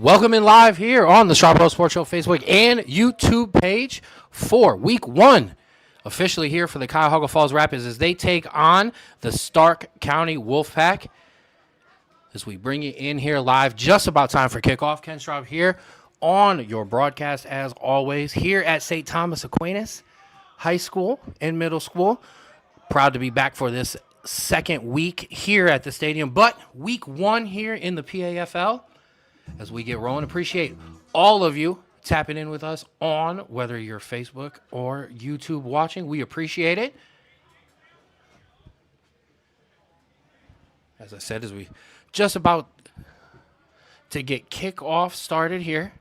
Welcome in live here on the Sharp Sports Show Facebook and YouTube page for Week 1. Officially here for the Cuyahoga Falls Rapids as they take on the Stark County Wolfpack. As we bring you in here live, just about time for kickoff. Ken Straub here on your broadcast as always here at St. Thomas Aquinas High School and Middle School. Proud to be back for this second week here at the stadium, but Week 1 here in the PAFL. As we get rolling, appreciate all of you tapping in with us on whether you're Facebook or YouTube watching. We appreciate it. As I said, as we just about to get kickoff started here,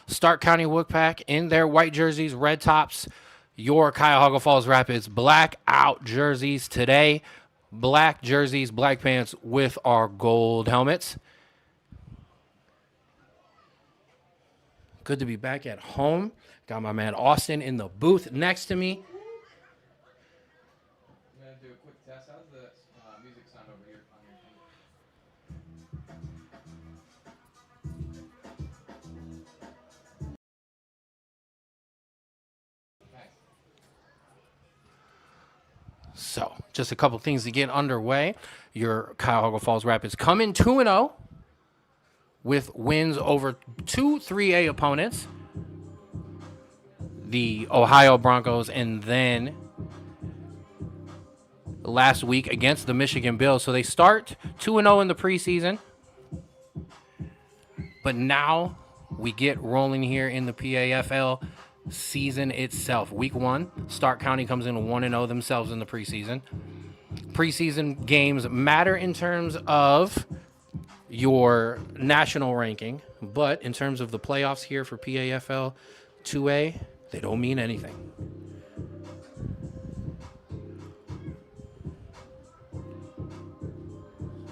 Stark County Wolfpack in their white jerseys, red tops, your Cuyahoga Falls Rapids black out jerseys today. Black jerseys, black pants with our gold helmets. Good to be back at home. Got my man Austin in the booth next to me. I'm going to do a quick test. How's the music sound over here on your phone? So, just a couple things to get underway. Your Cuyahoga Falls Rapids come in 2-0 with wins over two 3A opponents, the Ohio Broncos, and then last week against the Michigan Bills. So they start 2-0 in the preseason, but now we get rolling here in the PAFL season itself. Week 1, Stark County comes in 1-0 themselves in the preseason. Preseason games matter in terms of your national ranking, but in terms of the playoffs here for PAFL 2A, they don't mean anything.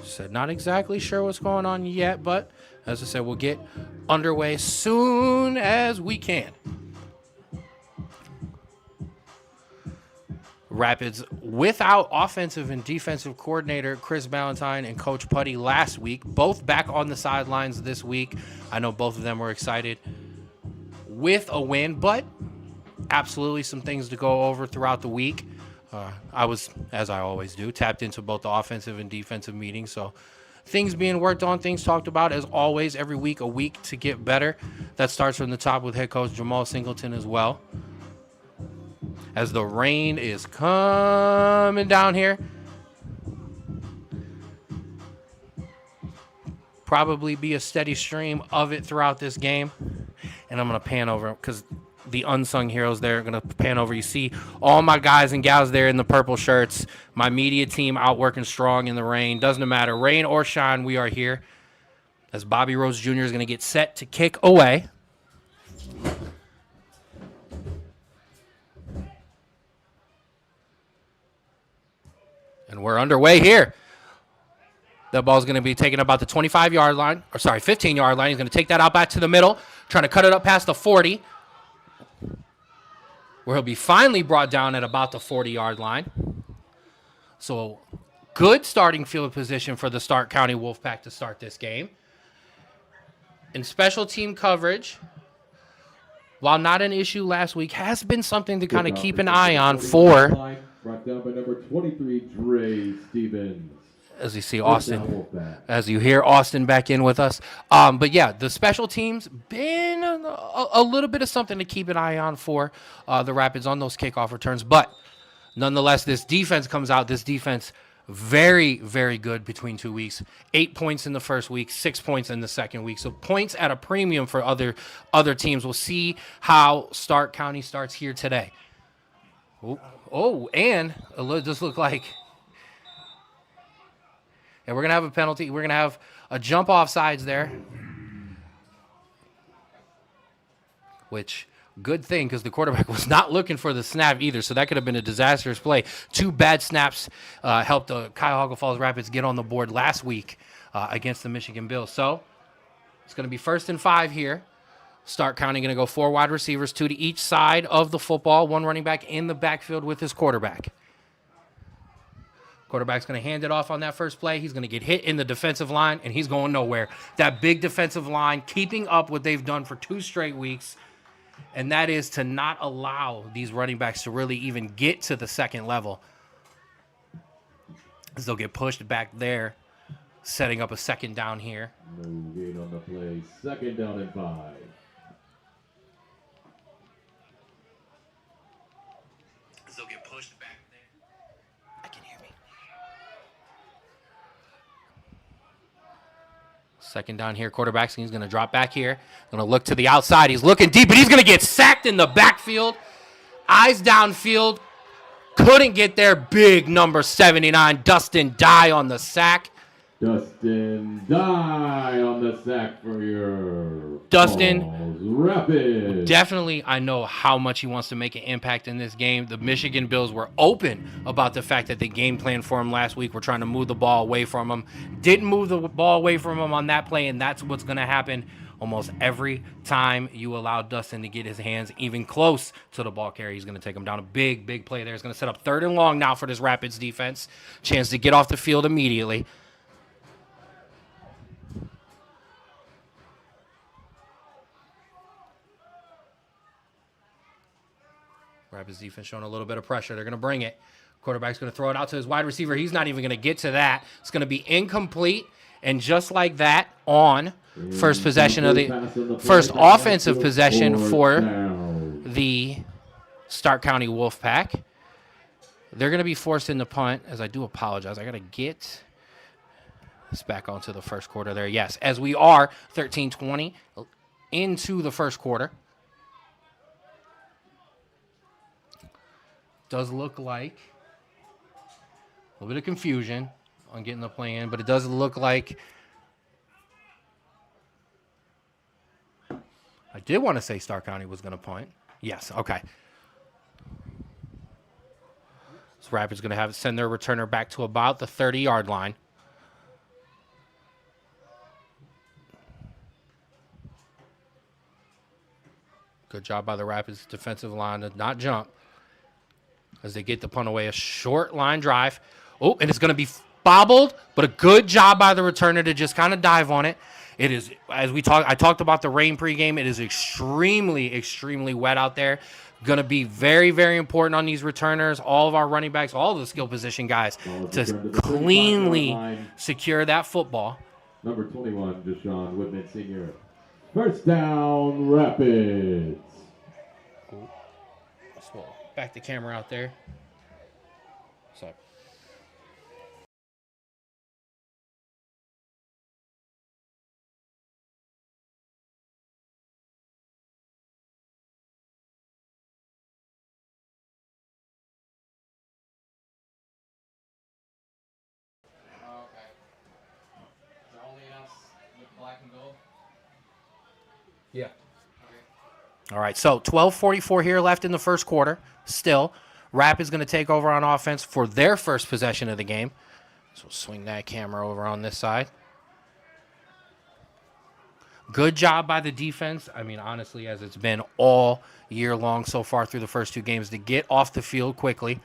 Said not exactly sure what's going on yet, but as I said, we'll get underway soon as we can. Rapids without offensive and defensive coordinator Chris Ballantyne and Coach Putty last week, both back on the sidelines this week. I know both of them were excited with a win, but absolutely some things to go over throughout the week. I was, as I always do, tapped into both the offensive and defensive meetings, so things being worked on, things talked about, as always, every week, a week to get better. That starts from the top with head coach Jamal Singleton as well. As the rain is coming down here. Probably be a steady stream of it throughout this game. And I'm going to pan over because the unsung heroes there are going to pan over. You see all my guys and gals there in the purple shirts. My media team out working strong in the rain. Doesn't matter. Rain or shine, we are here. As Bobby Rose Jr. is going to get set to kick away. And we're underway here. That ball's going to be taken about the 25-yard line. 15-yard line. He's going to take that out back to the middle. Trying to cut it up past the 40. Where he'll be finally brought down at about the 40-yard line. So, good starting field position for the Stark County Wolfpack to start this game. In special team coverage, while not an issue last week, has been something to kind of keep an eye on for... Brought down by number 23, Dre Stevens. As you see Austin, as you hear Austin back in with us. But yeah, the special teams been a little bit of something to keep an eye on for the Rapids on those kickoff returns. But nonetheless, this defense comes out. This defense very, very good between 2 weeks. 8 points in the first week, 6 points in the second week. So points at a premium for other teams. We'll see how Stark County starts here today. Oh, and it just looked like, and we're going to have a penalty. We're going to have a jump off sides there, which good thing because the quarterback was not looking for the snap either, so that could have been a disastrous play. 2 bad snaps helped the Cuyahoga Falls Rapids get on the board last week against the Michigan Bills. So it's going to be 1st and 5 here. Stark County going to go 4 wide receivers, 2 to each side of the football, 1 running back in the backfield with his quarterback. Quarterback's going to hand it off on that first play. He's going to get hit in the defensive line, and he's going nowhere. That big defensive line keeping up what they've done for 2 straight weeks, and that is to not allow these running backs to really even get to the second level, as they'll get pushed back there, setting up a second down here. No gain on the play. Second down and 5. As they'll get pushed back there. I can hear me. Second down here, quarterback. He's going to drop back here. Going to look to the outside. He's looking deep, but he's going to get sacked in the backfield. Eyes downfield. Couldn't get there. Big number 79, Dustin Dye on the sack. Dustin Dye on the sack for your Dustin, Falls Rapids. Definitely, I know how much he wants to make an impact in this game. The Michigan Bills were open about the fact that the game plan for him last week. We're trying to move the ball away from him. Didn't move the ball away from him on that play, and that's what's going to happen almost every time you allow Dustin to get his hands even close to the ball carrier. He's going to take him down. A big, big play there. He's going to set up 3rd and long now for this Rapids defense. Chance to get off the field immediately. Rapids defense showing a little bit of pressure. They're going to bring it. Quarterback's going to throw it out to his wide receiver. He's not even going to get to that. It's going to be incomplete. And just like that, on first possession of the first offensive possession for the Stark County Wolfpack, they're going to be forced into punt, as I do apologize. I got to get this back onto the first quarter there. Yes, as we are 13-20 into the first quarter. Does look like a little bit of confusion on getting the play in, but it does look like I did want to say Star County was going to punt. Yes, okay. So Rapids going to send their returner back to about the 30-yard line. Good job by the Rapids defensive line to not jump as they get the punt away. A short line drive. Oh, and it's going to be bobbled, but a good job by the returner to just kind of dive on it. It is, as I talked about the rain pregame, it is extremely, extremely wet out there. Going to be very, very important on these returners, all of our running backs, all of the skill position guys, to cleanly secure that football. Number 21, Deshaun Whitman Sr. First down, Rapids. Back the camera out there. So. Oh, okay. Is it only us with black and gold? Yeah. Okay. All right, so 12:44 here left in the first quarter. Still, Rapids going to take over on offense for their first possession of the game. So we'll swing that camera over on this side. Good job by the defense. I mean, honestly, as it's been all year long so far through the first 2 games, to get off the field quickly.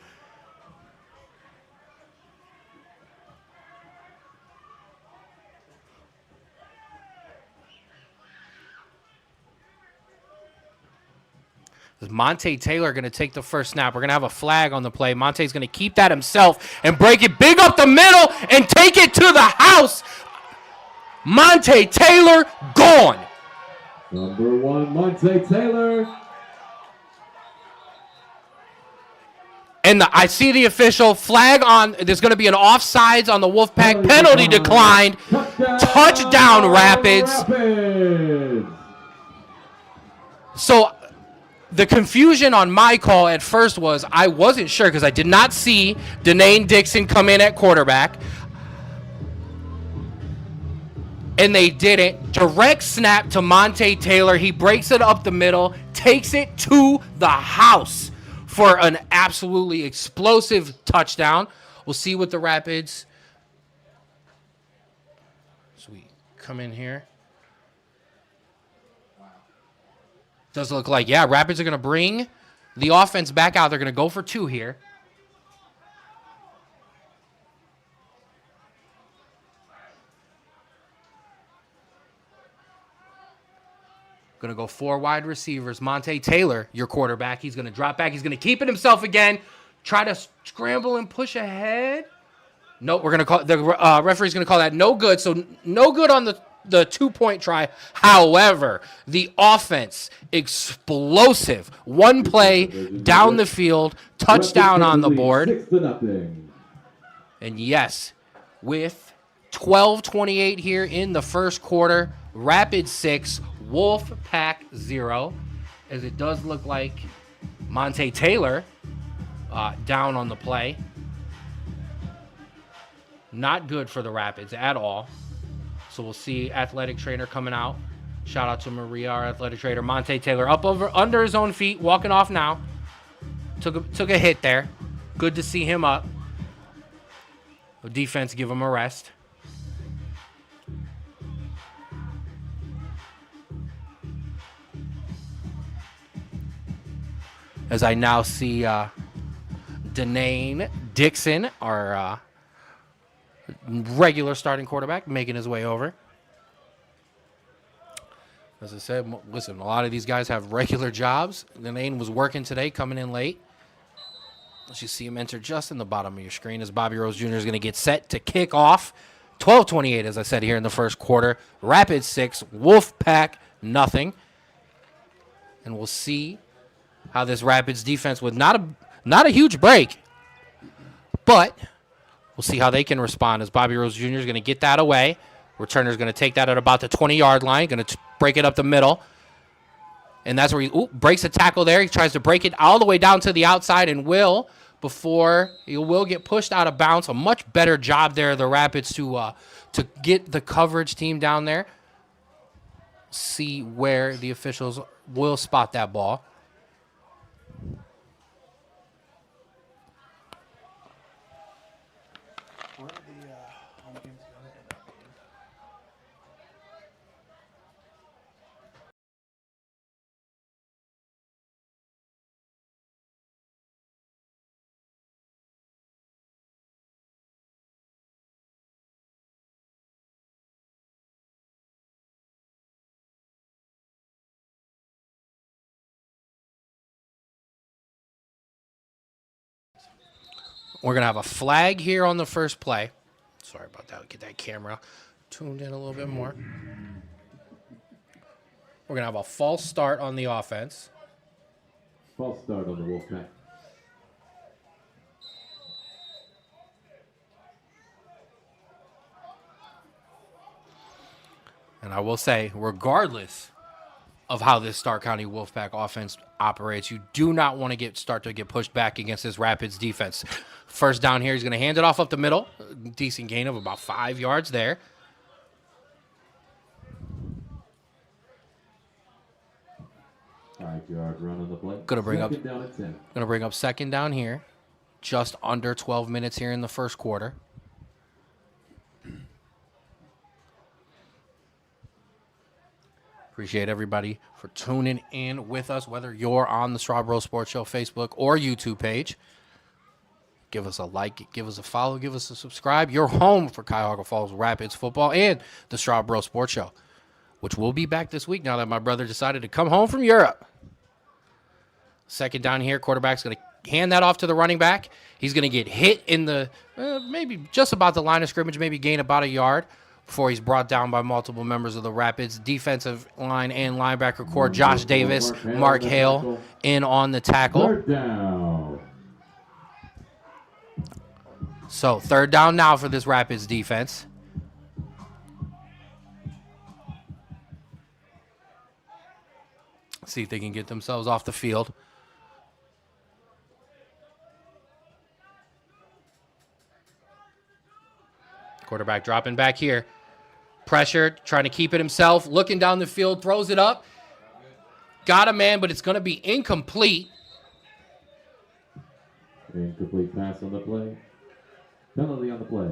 Is Monte Taylor going to take the first snap? We're going to have a flag on the play. Monte's going to keep that himself and break it big up the middle and take it to the house. Monte Taylor gone. Number 1, Monte Taylor. And I see the official flag on. There's going to be an offsides on the Wolfpack. Penalty declined. Touchdown, Rapids. So the confusion on my call at first was I wasn't sure because I did not see Denane Dixon come in at quarterback. And they didn't. Direct snap to Monte Taylor. He breaks it up the middle, takes it to the house for an absolutely explosive touchdown. We'll see what the Rapids. So we come in here. Does look like, yeah, Rapids are going to bring the offense back out. They're going to go for 2 here. Going to go 4 wide receivers. Monte Taylor, your quarterback. He's going to drop back. He's going to keep it himself again. Try to scramble and push ahead. Nope, we're going to call the referee's going to call that no good. So no good on the 2-point try. However, the offense, explosive. One play down the field, touchdown on the board. 6-0. And yes, with 12:28 here in the first quarter, Rapids 6, Wolfpack 0, as it does look like Monte Taylor down on the play. Not good for the Rapids at all. So we'll see athletic trainer coming out. Shout out to Maria, our athletic trainer. Monte Taylor up under his own feet, walking off now. Took a hit there. Good to see him up. The defense give him a rest. As I now see Denane Dixon, our regular starting quarterback, making his way over. As I said, listen, a lot of these guys have regular jobs. Denane was working today, coming in late. As you see him enter just in the bottom of your screen as Bobby Rose Jr. is going to get set to kick off. 12:28, as I said, here in the first quarter. Rapids 6, Wolfpack nothing. And we'll see how this Rapids defense, with not a huge break, but we'll see how they can respond as Bobby Rose Jr. is going to get that away. Returner is going to take that at about the 20-yard line, going to break it up the middle. And that's where he breaks a tackle there. He tries to break it all the way down to the outside and will get pushed out of bounds. A much better job there, the Rapids, to get the coverage team down there. See where the officials will spot that ball. We're going to have a flag here on the first play. Sorry about that. Get that camera tuned in a little bit more. We're going to have a false start on the offense. False start on the Wolfpack. And I will say, regardless of how this Stark County Wolfpack offense operates, you do not want to start to get pushed back against this Rapids defense. First down here, he's going to hand it off up the middle. Decent gain of about 5 yards there. Five-yard run on the play. Going to bring up second down here. Just under 12 minutes here in the first quarter. Appreciate everybody for tuning in with us, whether you're on the Strawbro Sports Show Facebook or YouTube page. Give us a like, give us a follow, give us a subscribe. You're home for Cuyahoga Falls Rapids football and the Strawbro Sports Show, which will be back this week now that my brother decided to come home from Europe. Second down here, quarterback's going to hand that off to the running back. He's going to get hit in the maybe just about the line of scrimmage, maybe gain about a yard before he's brought down by multiple members of the Rapids defensive line and linebacker core. Josh Davis, Mark Hale in on the tackle. Third down. So third down now for this Rapids defense. See if they can get themselves off the field. Quarterback dropping back here. Pressure, trying to keep it himself. Looking down the field, throws it up. Got a man, but it's going to be incomplete. Incomplete pass on the play. Penalty on the play.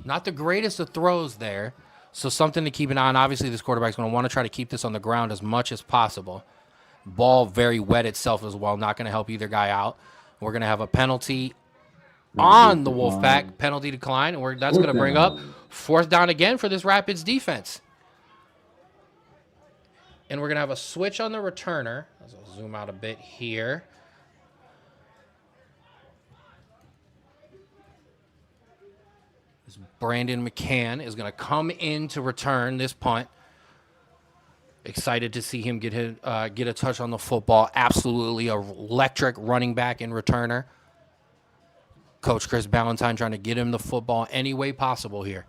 Not the greatest of throws there. So something to keep an eye on. Obviously, this quarterback's going to want to try to keep this on the ground as much as possible. Ball very wet itself as well. Not going to help either guy out. We're going to have a penalty on the Wolfpack. Penalty decline. And that's going to bring up fourth down again for this Rapids defense. And we're going to have a switch on the returner. I'll zoom out a bit here. Brandon McCann is going to come in to return this punt. Excited to see him get a touch on the football. Absolutely electric running back and returner. Coach Chris Ballantyne trying to get him the football any way possible here.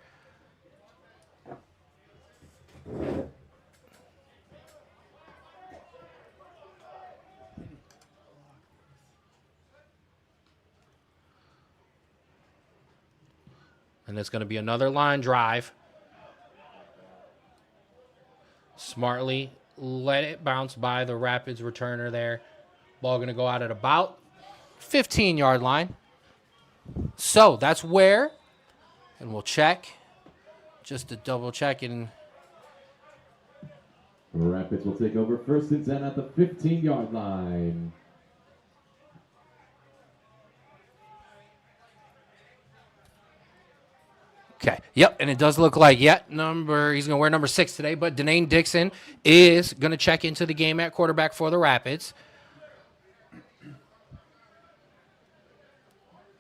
And it's going to be another line drive. Smartly let it bounce by the Rapids returner there. Ball going to go out at about 15-yard line. So that's where, and we'll check, just to double check. And Rapids will take over first and 10 at the 15-yard line. Okay. Yep. And it does look like, he's going to wear number 6 today, but Denane Dixon is going to check into the game at quarterback for the Rapids.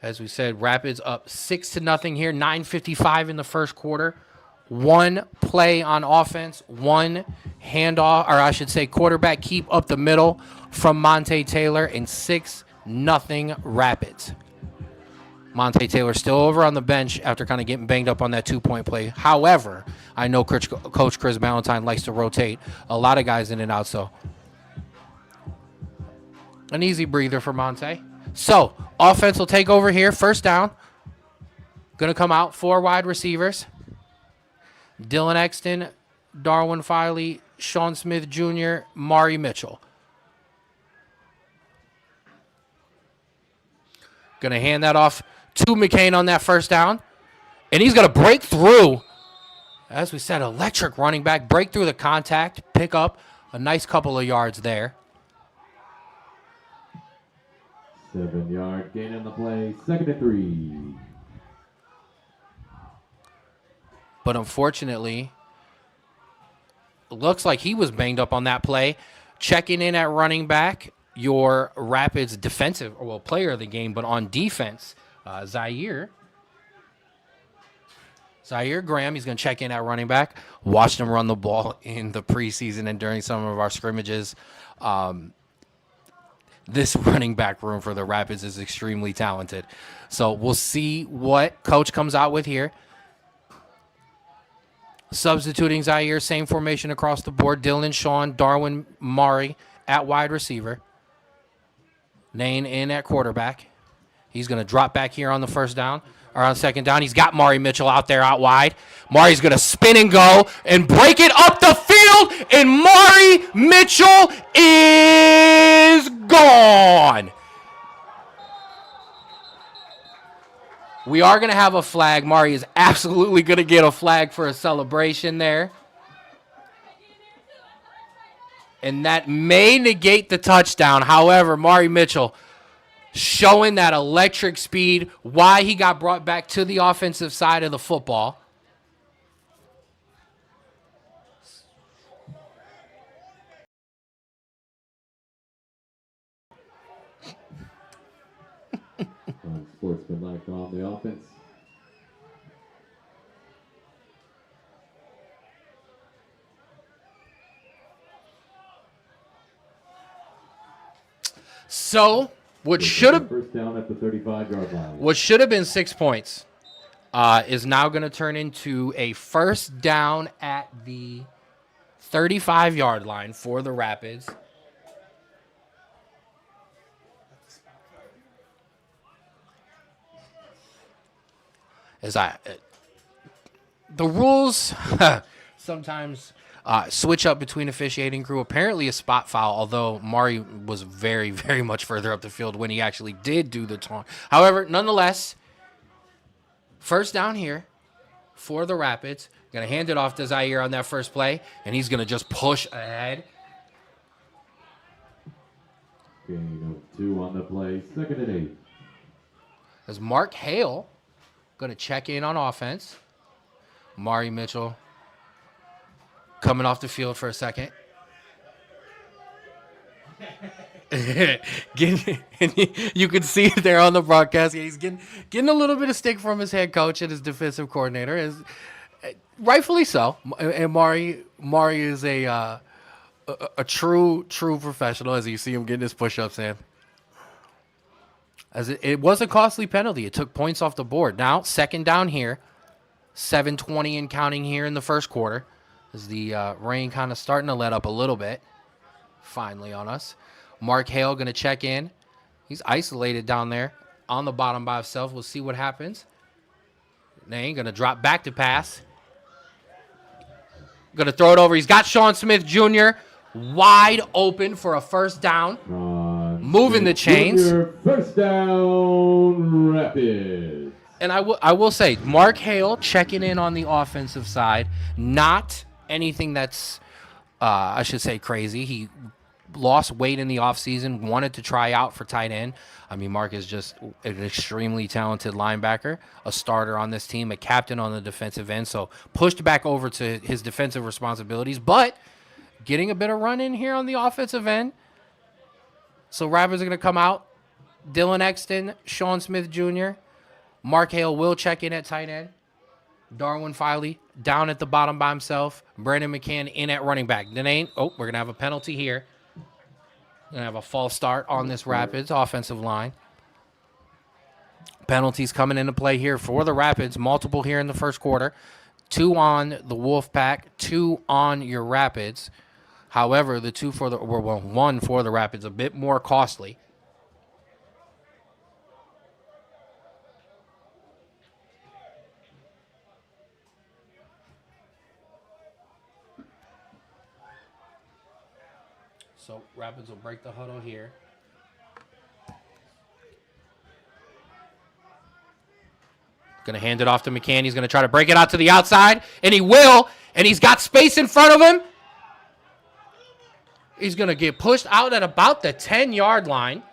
As we said, Rapids up 6-0 here, 9:55 in the first quarter. One play on offense, one handoff, or I should say quarterback keep up the middle from Monte Taylor, and 6-0 Rapids. Monte Taylor still over on the bench after kind of getting banged up on that 2-point play. However, I know Coach Chris Ballantyne likes to rotate a lot of guys in and out, so an easy breather for Monte. So, offense will take over here. First down. Going to come out 4 wide receivers. Dylan Exton, Darwin Filey, Sean Smith Jr., Mari Mitchell. Going to hand that off to McCain on that first down. And he's going to break through. As we said, electric running back. Break through the contact. Pick up a nice couple of yards there. 7-yard gain on the play. 2nd and 3. But unfortunately, it looks like he was banged up on that play. Checking in at running back, your Rapids defensive, player of the game, but on defense, Zaire Graham. He's going to check in at running back. Watched him run the ball in the preseason and during some of our scrimmages. This running back room for the Rapids is extremely talented. So we'll see what Coach comes out with here. Substituting Zaire, same formation across the board. Dylan, Sean, Darwin, Mari at wide receiver. Nane in at quarterback. He's going to drop back here on the first down, or on second down. He's got Mari Mitchell out there out wide. Mari's going to spin and go and break it up the field, and Mari Mitchell is gone. We are going to have a flag. Mari is absolutely going to get a flag for a celebration there. And that may negate the touchdown. However, Mari Mitchell showing that electric speed, why he got brought back to the offensive side of the football. Sportsmanlike on the offense. So, what should have first down at the 35-yard line. What should have been 6 points is now going to turn into a first down at the 35-yard line for the Rapids. The rules sometimes switch up between officiating crew. Apparently a spot foul, although Mari was very, very much further up the field when he actually did do the taunt. However, nonetheless, first down here for the Rapids. Going to hand it off to Zaire on that first play, and he's going to just push ahead. Gain of 2 on the play, 2nd and 8. As Mark Hale going to check in on offense. Mari Mitchell coming off the field for a second. You can see it there on the broadcast. He's getting a little bit of stick from his head coach and his defensive coordinator, rightfully so. And Mari is a true professional, as you see him getting his push-ups in. As it was a costly penalty. It took points off the board. Now, second down here. 7:20 and counting here in the first quarter. As the rain kind of starting to let up a little bit. Finally on us. Mark Hale going to check in. He's isolated down there on the bottom by himself. We'll see what happens. They going to drop back to pass. Going to throw it over. He's got Sean Smith Jr. wide open for a first down. Moving the chains. First down, Rapids. And I will say, Mark Hale checking in on the offensive side. Not anything that's, I should say, crazy. He lost weight in the offseason, wanted to try out for tight end. I mean, Mark is just an extremely talented linebacker, a starter on this team, a captain on the defensive end, so pushed back over to his defensive responsibilities, but getting a bit of run in here on the offensive end. So Rapids are going to come out. Dylan Exton, Sean Smith Jr., Mark Hale will check in at tight end. Darwin Filey down at the bottom by himself. Brandon McCann in at running back. We're going to have a penalty here. Going to have a false start on this Rapids offensive line. Penalties coming into play here for the Rapids. Multiple here in the first quarter. 2 on the Wolfpack, 2 on your Rapids. However, one for the Rapids, a bit more costly. So Rapids will break the huddle here. Going to hand it off to McCann. He's going to try to break it out to the outside, and he will, and he's got space in front of him. He's going to get pushed out at about the 10-yard line.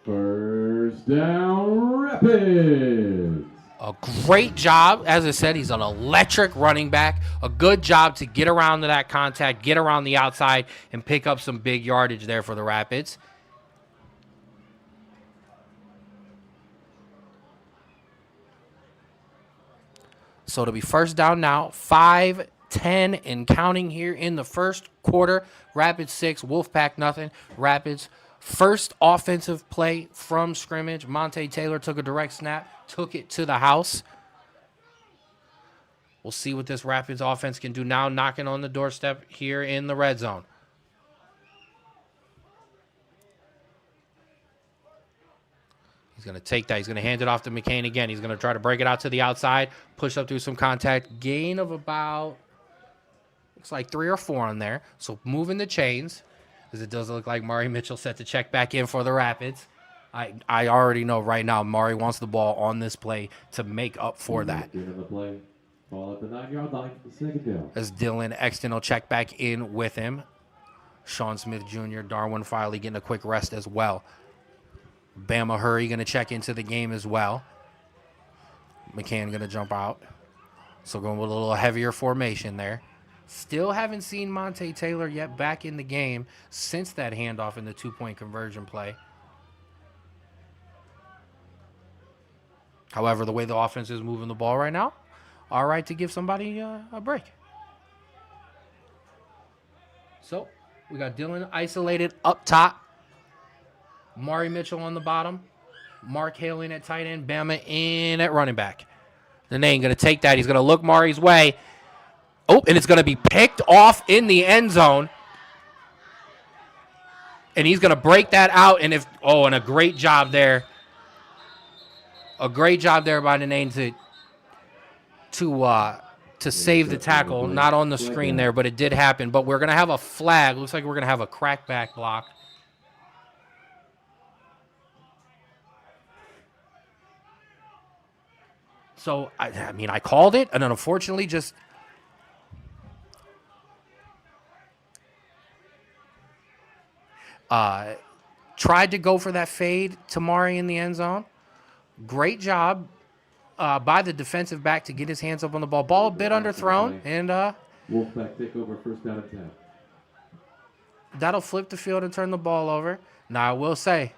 First down, Rapids. A great job. As I said, he's an electric running back. A good job to get around to that contact, get around the outside, and pick up some big yardage there for the Rapids. So it'll be first down now. 5-10 and counting here in the first quarter. Rapids 6, Wolfpack nothing. Rapids first offensive play from scrimmage. Monte Taylor took a direct snap, took it to the house. We'll see what this Rapids offense can do now, knocking on the doorstep here in the red zone. He's going to take that. He's going to hand it off to McCain again. He's going to try to break it out to the outside, push up through some contact. Gain of about, looks like 3 or 4 on there. So moving the chains, as it does look like Mari Mitchell set to check back in for the Rapids. I already know right now Mari wants the ball on this play to make up for that. Ball at the 9-yard line for the second down. As Dylan Exton will check back in with him. Sean Smith Jr., Darwin Filey getting a quick rest as well. Bama Hurry going to check into the game as well. McCann going to jump out. So going with a little heavier formation there. Still haven't seen Monte Taylor yet back in the game since that handoff in the 2-point conversion play. However, the way the offense is moving the ball right now, all right to give somebody a break. So we got Dylan isolated up top. Mari Mitchell on the bottom. Mark Hale in at tight end. Bama in at running back. Then they ain't going to take that. He's going to look Mari's way. Oh, and it's going to be picked off in the end zone. And he's going to break that out. And and a great job there. A great job there by the name to save the tackle. Not on the screen there, but it did happen. But we're going to have a flag. Looks like we're going to have a crackback block. So, I mean, I called it, and then unfortunately just tried to go for that fade to Mari in the end zone. Great job by the defensive back to get his hands up on the ball. Ball a bit underthrown, and Wolfpack take over first down and 10. that'll flip the field and turn the ball over. Now, I will say,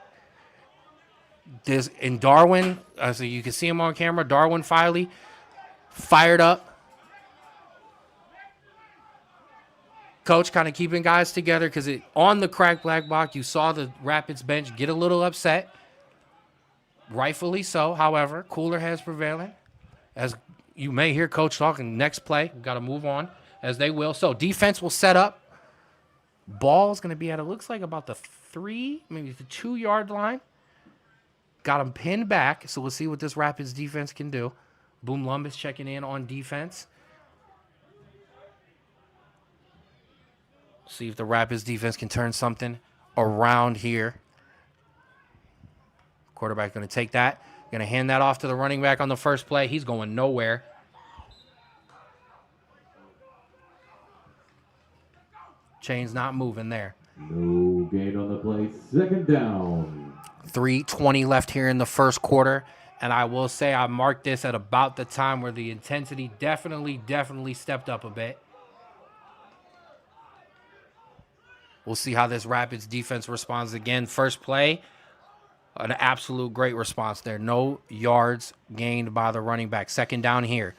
this in Darwin, so you can see him on camera, Darwin Filey, fired up. Coach kind of keeping guys together because on the cracked black box, you saw the Rapids bench get a little upset. Rightfully so, however, cooler heads prevailing. As you may hear Coach talking, next play, we've got to move on, as they will. So defense will set up. Ball's going to be at, it looks like about the 3, maybe the 2-yard line. Got him pinned back, so we'll see what this Rapids defense can do. Boom Lumbus checking in on defense. See if the Rapids defense can turn something around here. Quarterback going to take that. Going to hand that off to the running back on the first play. He's going nowhere. Chain's not moving there. No gain on the play. Second down. 3:20 left here in the first quarter. And I will say I marked this at about the time where the intensity definitely stepped up a bit. We'll see how this Rapids defense responds again. First play, an absolute great response there. No yards gained by the running back. Second down here.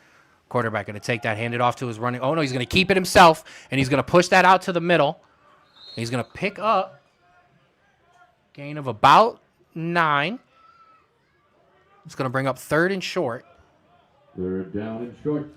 Quarterback going to take that, hand it off to his running. Oh, no, he's going to keep it himself, and he's going to push that out to the middle. He's going to pick up gain of about 9. It's going to bring up 3rd and short. Third down and short.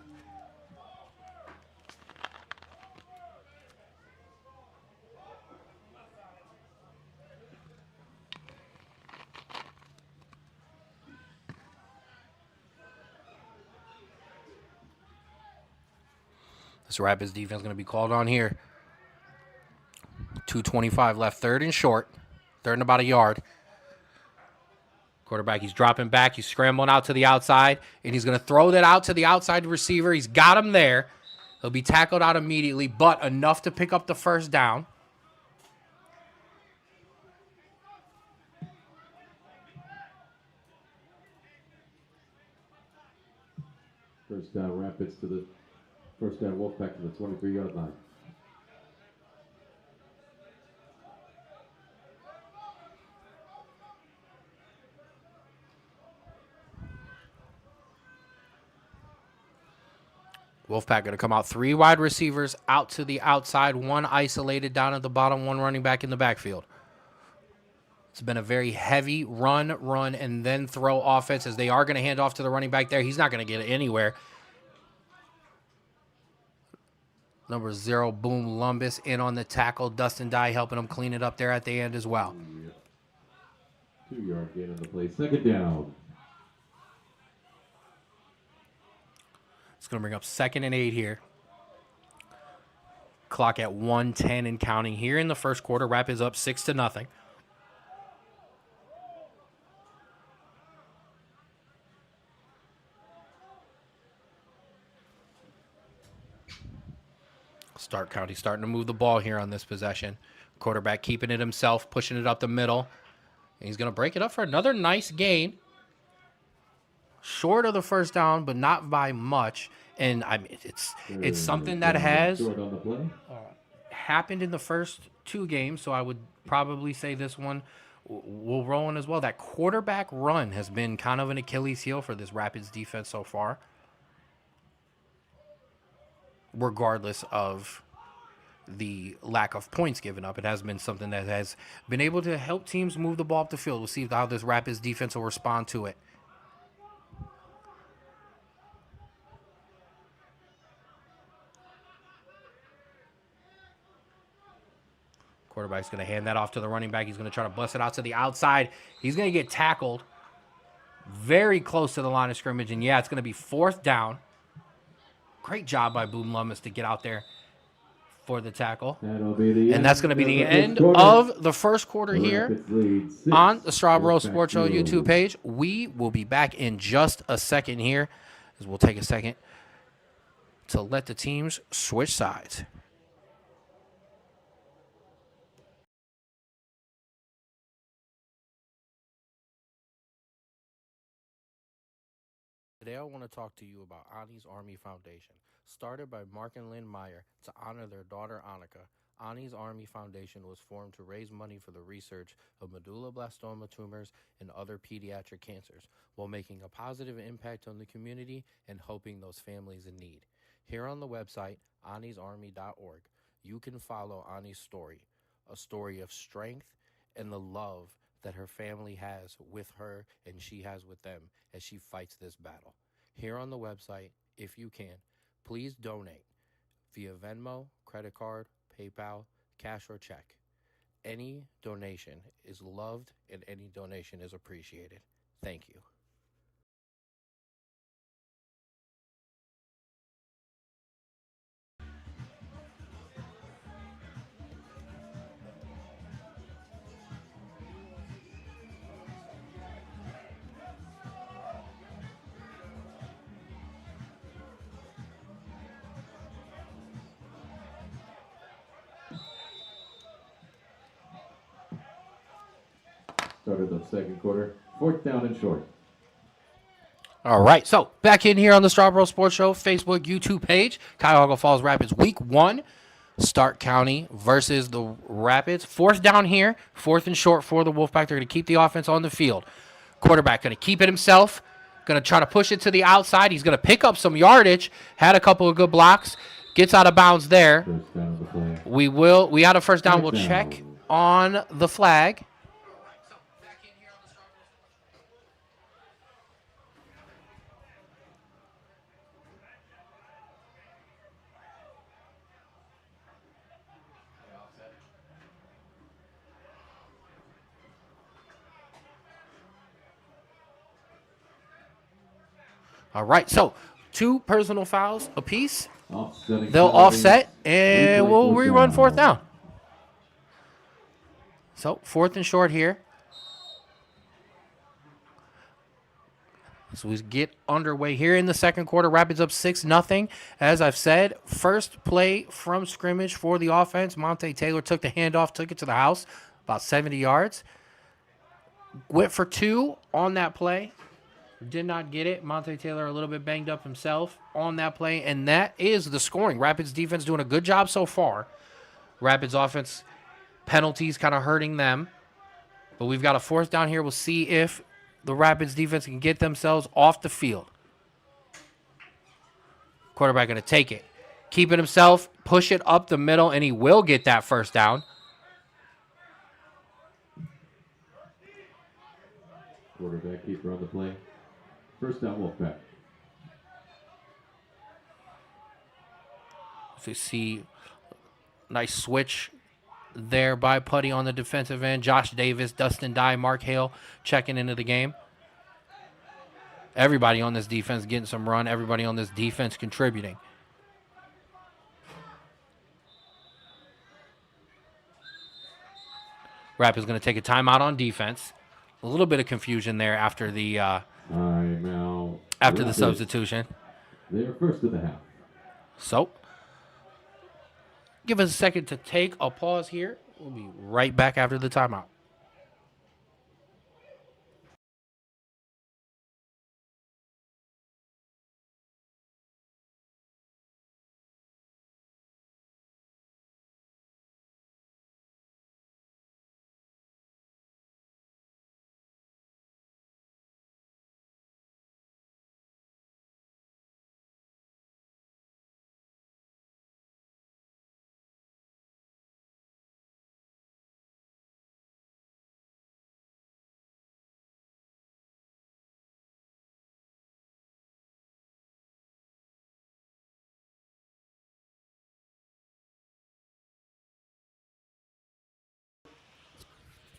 This Rapids defense is going to be called on here. 2:25 left, 3rd and short. 3rd and about a yard. Quarterback, he's dropping back. He's scrambling out to the outside, and he's going to throw that out to the outside receiver. He's got him there. He'll be tackled out immediately, but enough to pick up the first down. First down, Rapids to the first down, Wolfpack to the 23-yard line. Wolfpack going to come out 3 wide receivers out to the outside, 1 isolated down at the bottom, 1 running back in the backfield. It's been a very heavy run, and then throw offense as they are going to hand off to the running back there. He's not going to get it anywhere. Number 0, Boom Lumbus in on the tackle. Dustin Dye helping him clean it up there at the end as well. 2-yard gain on the play. Second down. It's going to bring up 2nd and 8 here. Clock at 1:10 and counting here in the first quarter. Rapids up 6-0. Stark County starting to move the ball here on this possession. Quarterback keeping it himself, pushing it up the middle. And he's going to break it up for another nice gain. Short of the first down, but not by much. And I mean, it's something that has happened in the first 2 games, so I would probably say this one will roll in as well. That quarterback run has been kind of an Achilles heel for this Rapids defense so far, regardless of the lack of points given up. It has been something that has been able to help teams move the ball up the field. We'll see how this Rapids defense will respond to it. Quarterback's going to hand that off to the running back. He's going to try to bust it out to the outside. He's going to get tackled very close to the line of scrimmage. And, yeah, it's going to be 4th down. Great job by Boom Lumbus to get out there for the tackle. And that's going to be the end of the first quarter here on the Strawboro Sports Show YouTube page. We will be back in just a second here, as we'll take a second to let the teams switch sides. Today I want to talk to you about Anni's Army Foundation. Started by Mark and Lynn Meyer to honor their daughter Annika, Anni's Army Foundation was formed to raise money for the research of medulloblastoma tumors and other pediatric cancers while making a positive impact on the community and helping those families in need. Here on the website, annisarmy.org, you can follow Anni's story, a story of strength and the love that her family has with her and she has with them as she fights this battle. Here on the website, if you can, please donate via Venmo, credit card, PayPal, cash, or check. Any donation is loved and any donation is appreciated. Thank you. Started the second quarter. 4th down and short. All right, so back in here on the Strawboro Sports Show Facebook, YouTube page, Cuyahoga Falls Rapids Week 1, Stark County versus the Rapids. 4th down here, 4th and short for the Wolfpack. They're going to keep the offense on the field. Quarterback going to keep it himself, going to try to push it to the outside. He's going to pick up some yardage, had a couple of good blocks, gets out of bounds there. First down of the play. We had a first down. We'll check on the flag. All right, so 2 personal fouls apiece. Offsetting They'll penalties. offset, and we'll rerun 4th down. So 4th and short here. So we get underway here in the second quarter. Rapids up 6-0. As I've said, first play from scrimmage for the offense. Monte Taylor took the handoff, took it to the house, about 70 yards. Went for 2 on that play. Did not get it. Monte Taylor a little bit banged up himself on that play, and that is the scoring. Rapids defense doing a good job so far. Rapids offense penalties kind of hurting them. But we've got a 4th down here. We'll see if the Rapids defense can get themselves off the field. Quarterback going to take it. Keep it himself, push it up the middle, and he will get that first down. Quarterback keeper on the play. First down, Wolfpack. So you see nice switch there by Putty on the defensive end. Josh Davis, Dustin Dye, Mark Hale checking into the game. Everybody on this defense getting some run. Everybody on this defense contributing. Rapids going to take a timeout on defense. A little bit of confusion there after the Timeout. after the Rapids. substitution. They are first of the half. So, give us a second to take a pause here. We'll be right back after the timeout.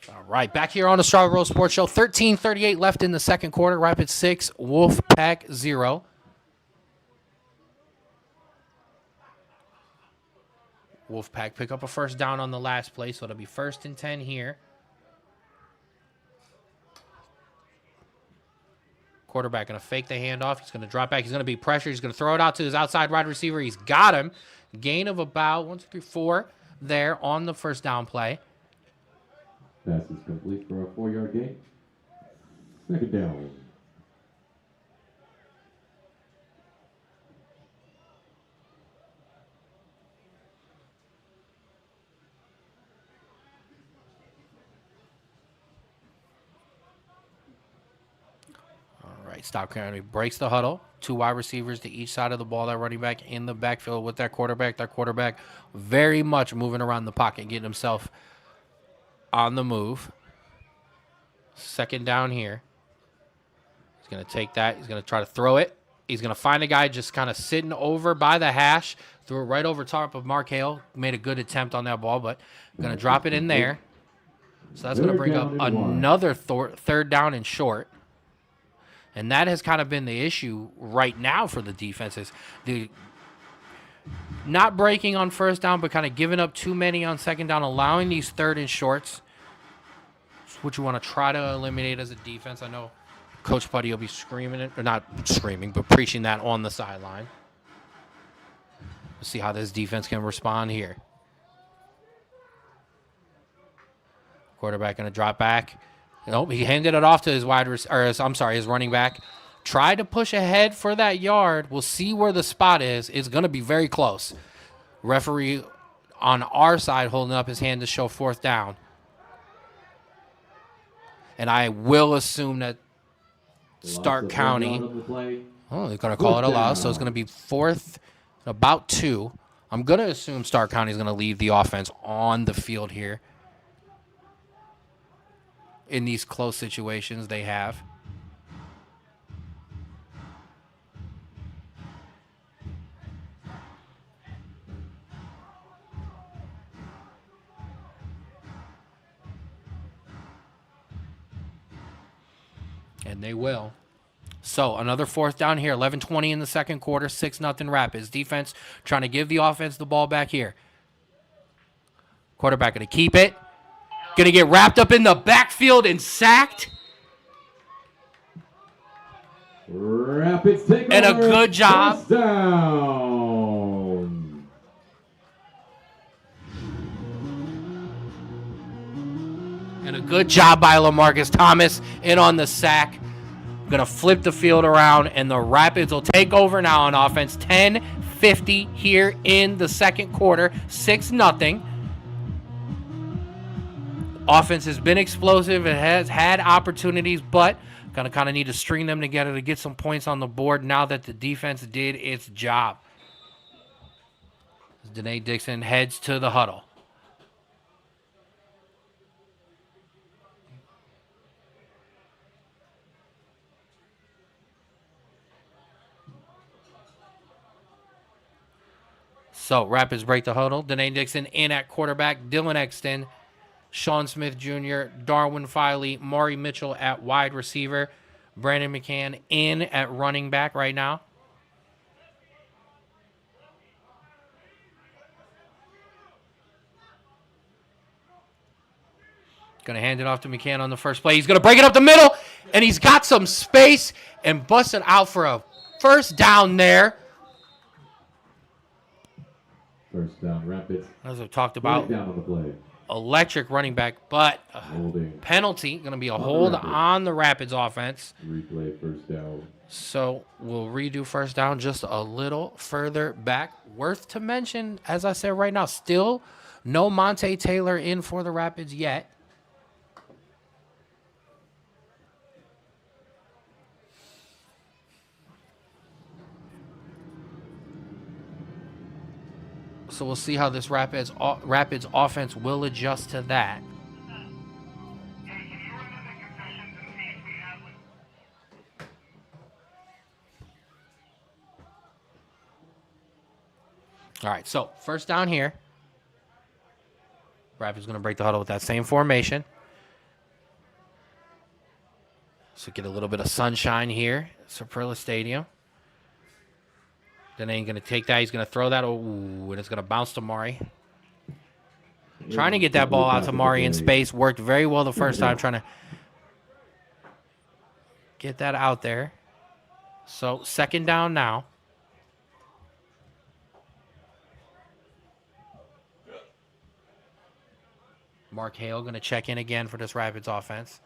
All right, back here on the Strawboro Sports Show. 13:38 left in the second quarter. Rapids 6, Wolfpack 0. Wolfpack pick up a first down on the last play, so it'll be 1st and 10 here. Quarterback going to fake the handoff. He's going to drop back. He's going to be pressured. He's going to throw it out to his outside wide receiver. He's got him. Gain of about 1, 2, 3, 4 there on the first down play. Pass is complete for a 4-yard gain. Second down. Stop County breaks the huddle. 2 wide receivers to each side of the ball. That running back in the backfield with that quarterback. That quarterback very much moving around the pocket, getting himself on the move. Second down here. He's going to take that. He's going to try to throw it. He's going to find a guy just kind of sitting over by the hash. Threw it right over top of Mark Hale. Made a good attempt on that ball, but going to drop it in there. So that's going to bring up another third down and short. And that has kind of been the issue right now for the defenses. The not breaking on first down, but kind of giving up too many on second down, allowing these third and shorts. It's what you want to try to eliminate as a defense. I know Coach Putty will be screaming it, or not screaming, but preaching that on the sideline. Let's see how this defense can respond here. Quarterback going to drop back. Nope, he handed it off to his his running back. Tried to push ahead for that yard. We'll see where the spot is. It's going to be very close. Referee on our side holding up his hand to show fourth down. And I will assume that Stark County, they're going to call it a loss, so it's going to be fourth, about 2. I'm going to assume Stark County is going to leave the offense on the field here. In these close situations they have. And they will. So another fourth down here. 11:20 in the second quarter. 6-0 Rapids. Defense trying to give the offense the ball back here. Quarterback going to keep it. Going to get wrapped up in the backfield and sacked. Rapids take and a over. good job. First down. And a good job by LaMarcus Thomas in on the sack. Going to flip the field around, and the Rapids will take over now on offense. 10:50 here in the second quarter. 6-0. Offense has been explosive. It has had opportunities, but going to kind of need to string them together to get some points on the board now that the defense did its job. Danae Dixon heads to the huddle. So, Rapids break the huddle. Danae Dixon in at quarterback. Dylan Exton, Sean Smith Jr., Darwin Filey, Maury Mitchell at wide receiver. Brandon McCann in at running back right now. Going to hand it off to McCann on the first play. He's going to break it up the middle, and he's got some space and busted out for a first down there. First down, Rapids. As we talked about, Down on the play. electric running back, but penalty. Going to be a hold on the Rapids offense. Replay first down. So we'll redo first down just a little further back. Worth to mention, as I said right now, still no Monte Taylor in for the Rapids yet. So we'll see how this Rapids offense will adjust to that. All right, so first down here. Rapids going to break the huddle with that same formation. So get a little bit of sunshine here at Saprilla Stadium. Then ain't going to take that. He's going to throw that. Ooh, and it's going to bounce to Maury. Trying to get that ball out to Maury in space. Worked very well the first time, trying to get that out there. So second down now. Mark Hale going to check in again for this Rapids offense.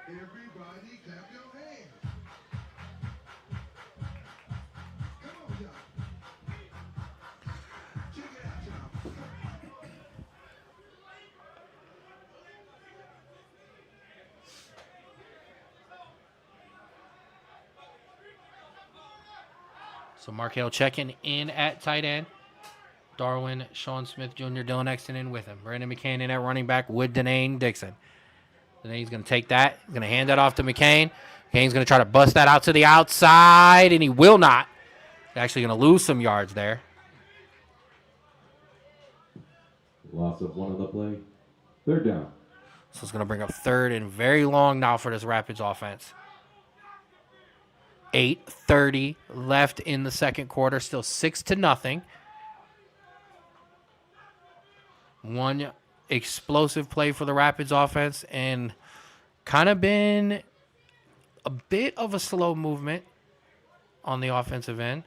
Everybody clap your hands. Come on, y'all. Check it out, y'all. So Markel checking in at tight end. Darwin, Sean Smith Jr., Dylan Exton in with him. Brandon McCain in at running back with Danae Dixon. Danae's going to take that. He's going to hand that off to McCain. McCain's going to try to bust that out to the outside, and he will not. He's actually going to lose some yards there. Loss of one on the play. Third down. So it's going to bring up third and very long now for this Rapids offense. 8:30 left in the second quarter. Still 6-0. One explosive play for the Rapids offense and kind of been a bit of a slow movement on the offensive end.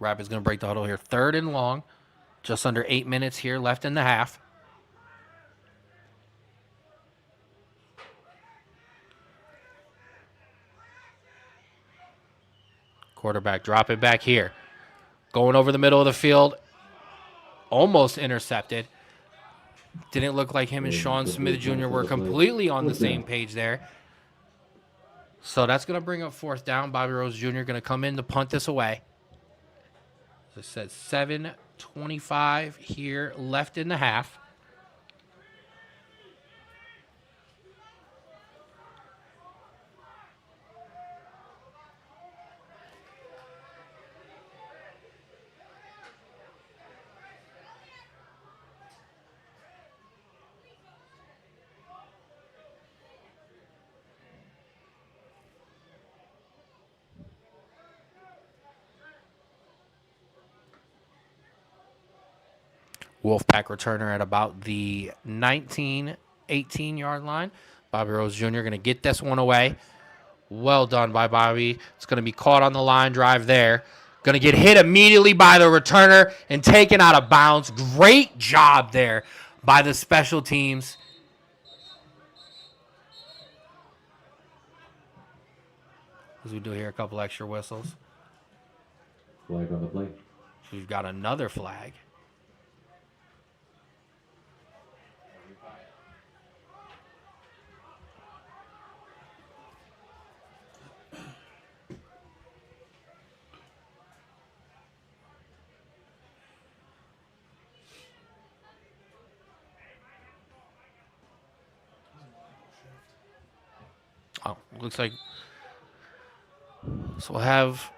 Rapids going to break the huddle here. Third and long. Just under 8 minutes here left in the half. Quarterback drop it back here. Going over the middle of the field. Almost intercepted. Didn't look like him and Sean Smith Jr. were completely on the same page there. So that's going to bring up fourth down. Bobby Rose Jr. going to come in to punt this away. As I said, 7:25 here left in the half. Wolfpack returner at about the 19, 18-yard line. Bobby Rose Jr. going to get this one away. Well done by Bobby. It's going to be caught on the line drive there. Going to get hit immediately by the returner and taken out of bounds. Great job there by the special teams. As we do here, a couple extra whistles. Flag on the play. We've got another flag. Oh, looks like so we'll have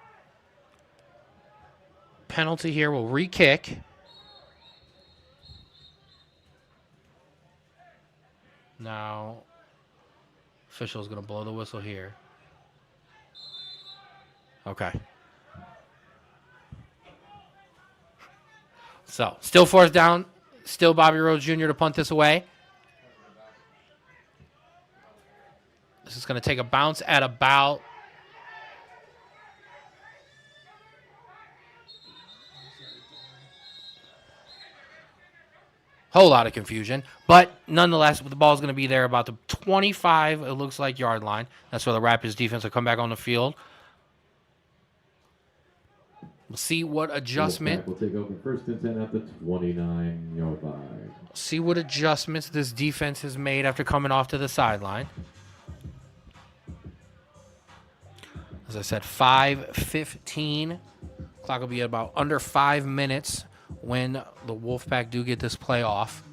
penalty here. We'll re-kick. Now, official's going to blow the whistle here. Okay. So, still fourth down. Still Bobby Rose Jr. to punt this away. This is going to take a bounce at about whole lot of confusion, but nonetheless, the ball is going to be there about the 25, it looks like, yard line. That's where the Rapids defense will come back on the field. We'll see what adjustment. We'll take over first and 10 at the 29-yard line. See what adjustments this defense has made after coming off to the sideline. As I said, 5:15. Clock will be at about under 5 minutes when the Wolfpack do get this play off.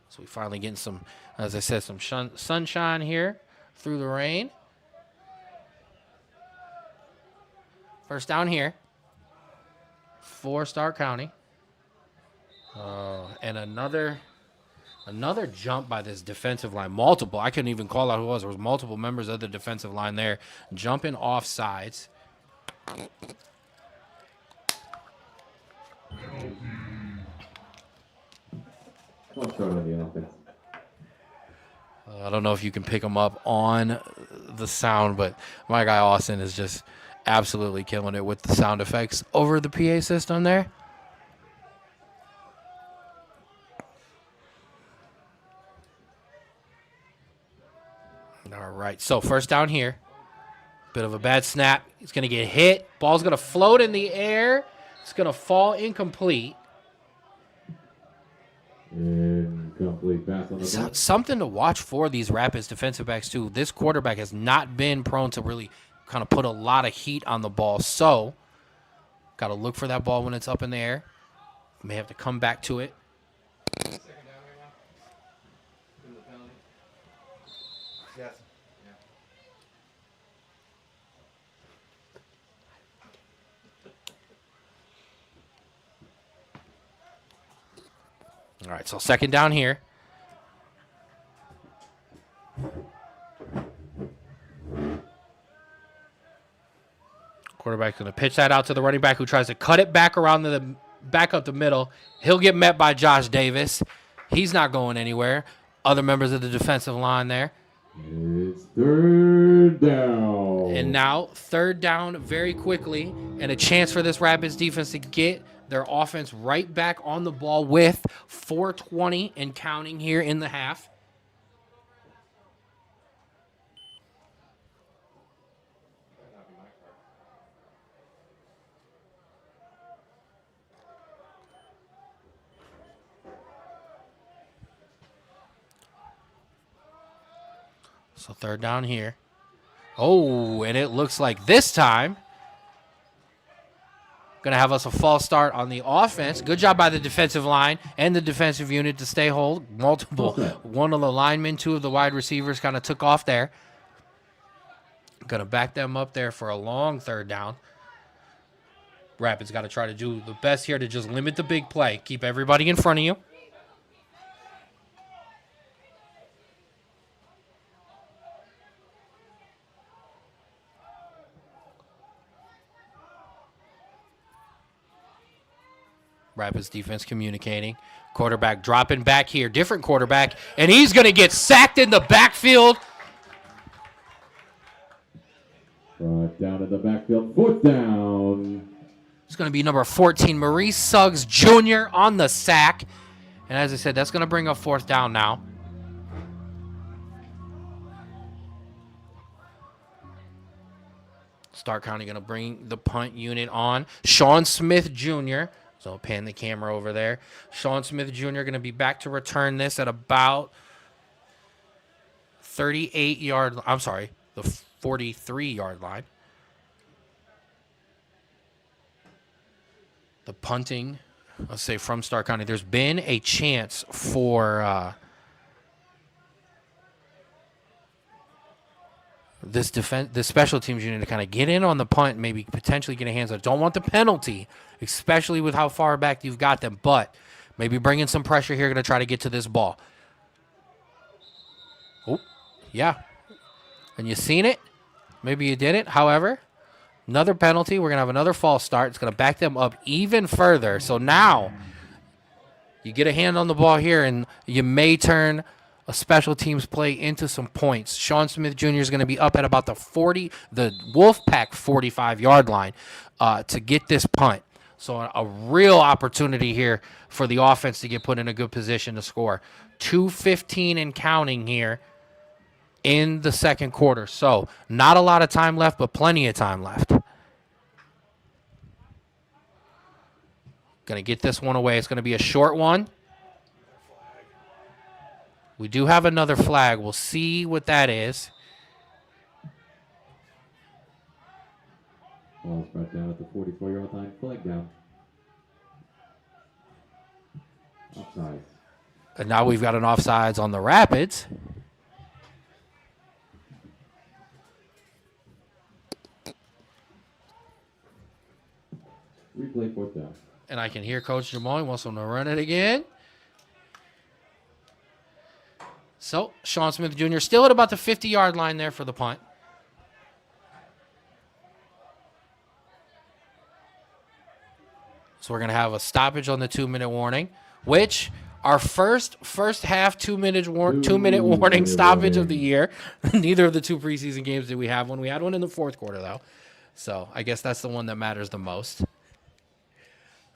So we finally getting some, as I said, some sunshine here through the rain. First down here for Stark County. And another jump by this defensive line. Multiple. I couldn't even call out who it was. There was multiple members of the defensive line there jumping off sides. I'll start on the offense. I don't know if you can pick them up on the sound, but my guy Austin is just absolutely killing it with the sound effects over the PA system there. All right, so first down here. Bit of a bad snap. He's going to get hit. Ball's going to float in the air. It's going to fall incomplete. Incomplete pass on the ball. Something to watch for these Rapids defensive backs, too. This quarterback has not been prone to really kind of put a lot of heat on the ball. So, got to look for that ball when it's up in the air. May have to come back to it. Second down right now. Due to the penalty. Yes. All right, so second down here. Quarterback's going to pitch that out to the running back who tries to cut it back around the back up the middle. He'll get met by Josh Davis. He's not going anywhere. Other members of the defensive line there. It's third down. And now third down very quickly, and a chance for this Rapids defense to get their offense right back on the ball with 4:20 and counting here in the half. So third down here. Oh, and it looks like this time going to have us a false start on the offense. Good job by the defensive line and the defensive unit to stay hold. Multiple. One of the linemen, two of the wide receivers kind of took off there. Going to back them up there for a long third down. Rapids got to try to do the best here to just limit the big play. Keep everybody in front of you. Rapids defense communicating. Quarterback dropping back here. Different quarterback. And he's going to get sacked in the backfield. Brought down in the backfield. Fourth down. It's going to be number 14, Maurice Suggs Jr. on the sack. And as I said, that's going to bring up fourth down now. Stark County going to bring the punt unit on. Sean Smith Jr. So I'll pan the camera over there. Sean Smith Jr. going to be back to return this at about 38-yard. I'm sorry, the 43-yard line. The punting, let's say from Stark County. There's been a chance for this special teams unit to kind of get in on the punt, maybe potentially get a hands on it. Don't want the penalty, especially with how far back you've got them, but maybe bring in some pressure here, going to try to get to this ball. Oh, yeah. And you seen it? Maybe you didn't. However, another penalty. We're going to have another false start. It's going to back them up even further. So now you get a hand on the ball here, and you may turn a special teams play into some points. Sean Smith Jr. is going to be up at about the Wolfpack 45-yard line to get this punt. So a real opportunity here for the offense to get put in a good position to score. 2:15 and counting here in the second quarter. So not a lot of time left, but plenty of time left. Going to get this one away. It's going to be a short one. We do have another flag. We'll see what that is. Ball's brought down at the 44-yard line. Flag down. Offside. And now we've got an offsides on the Rapids. Replay fourth down. And I can hear Coach Jamal. He wants them to run it again. So, Sean Smith Jr. still at about the 50-yard line there for the punt. So we're going to have a stoppage on the 2-minute warning, which our first half 2-minute warning stoppage of the year. Neither of the two preseason games did we have one. We had one in the fourth quarter, though. So I guess that's the one that matters the most.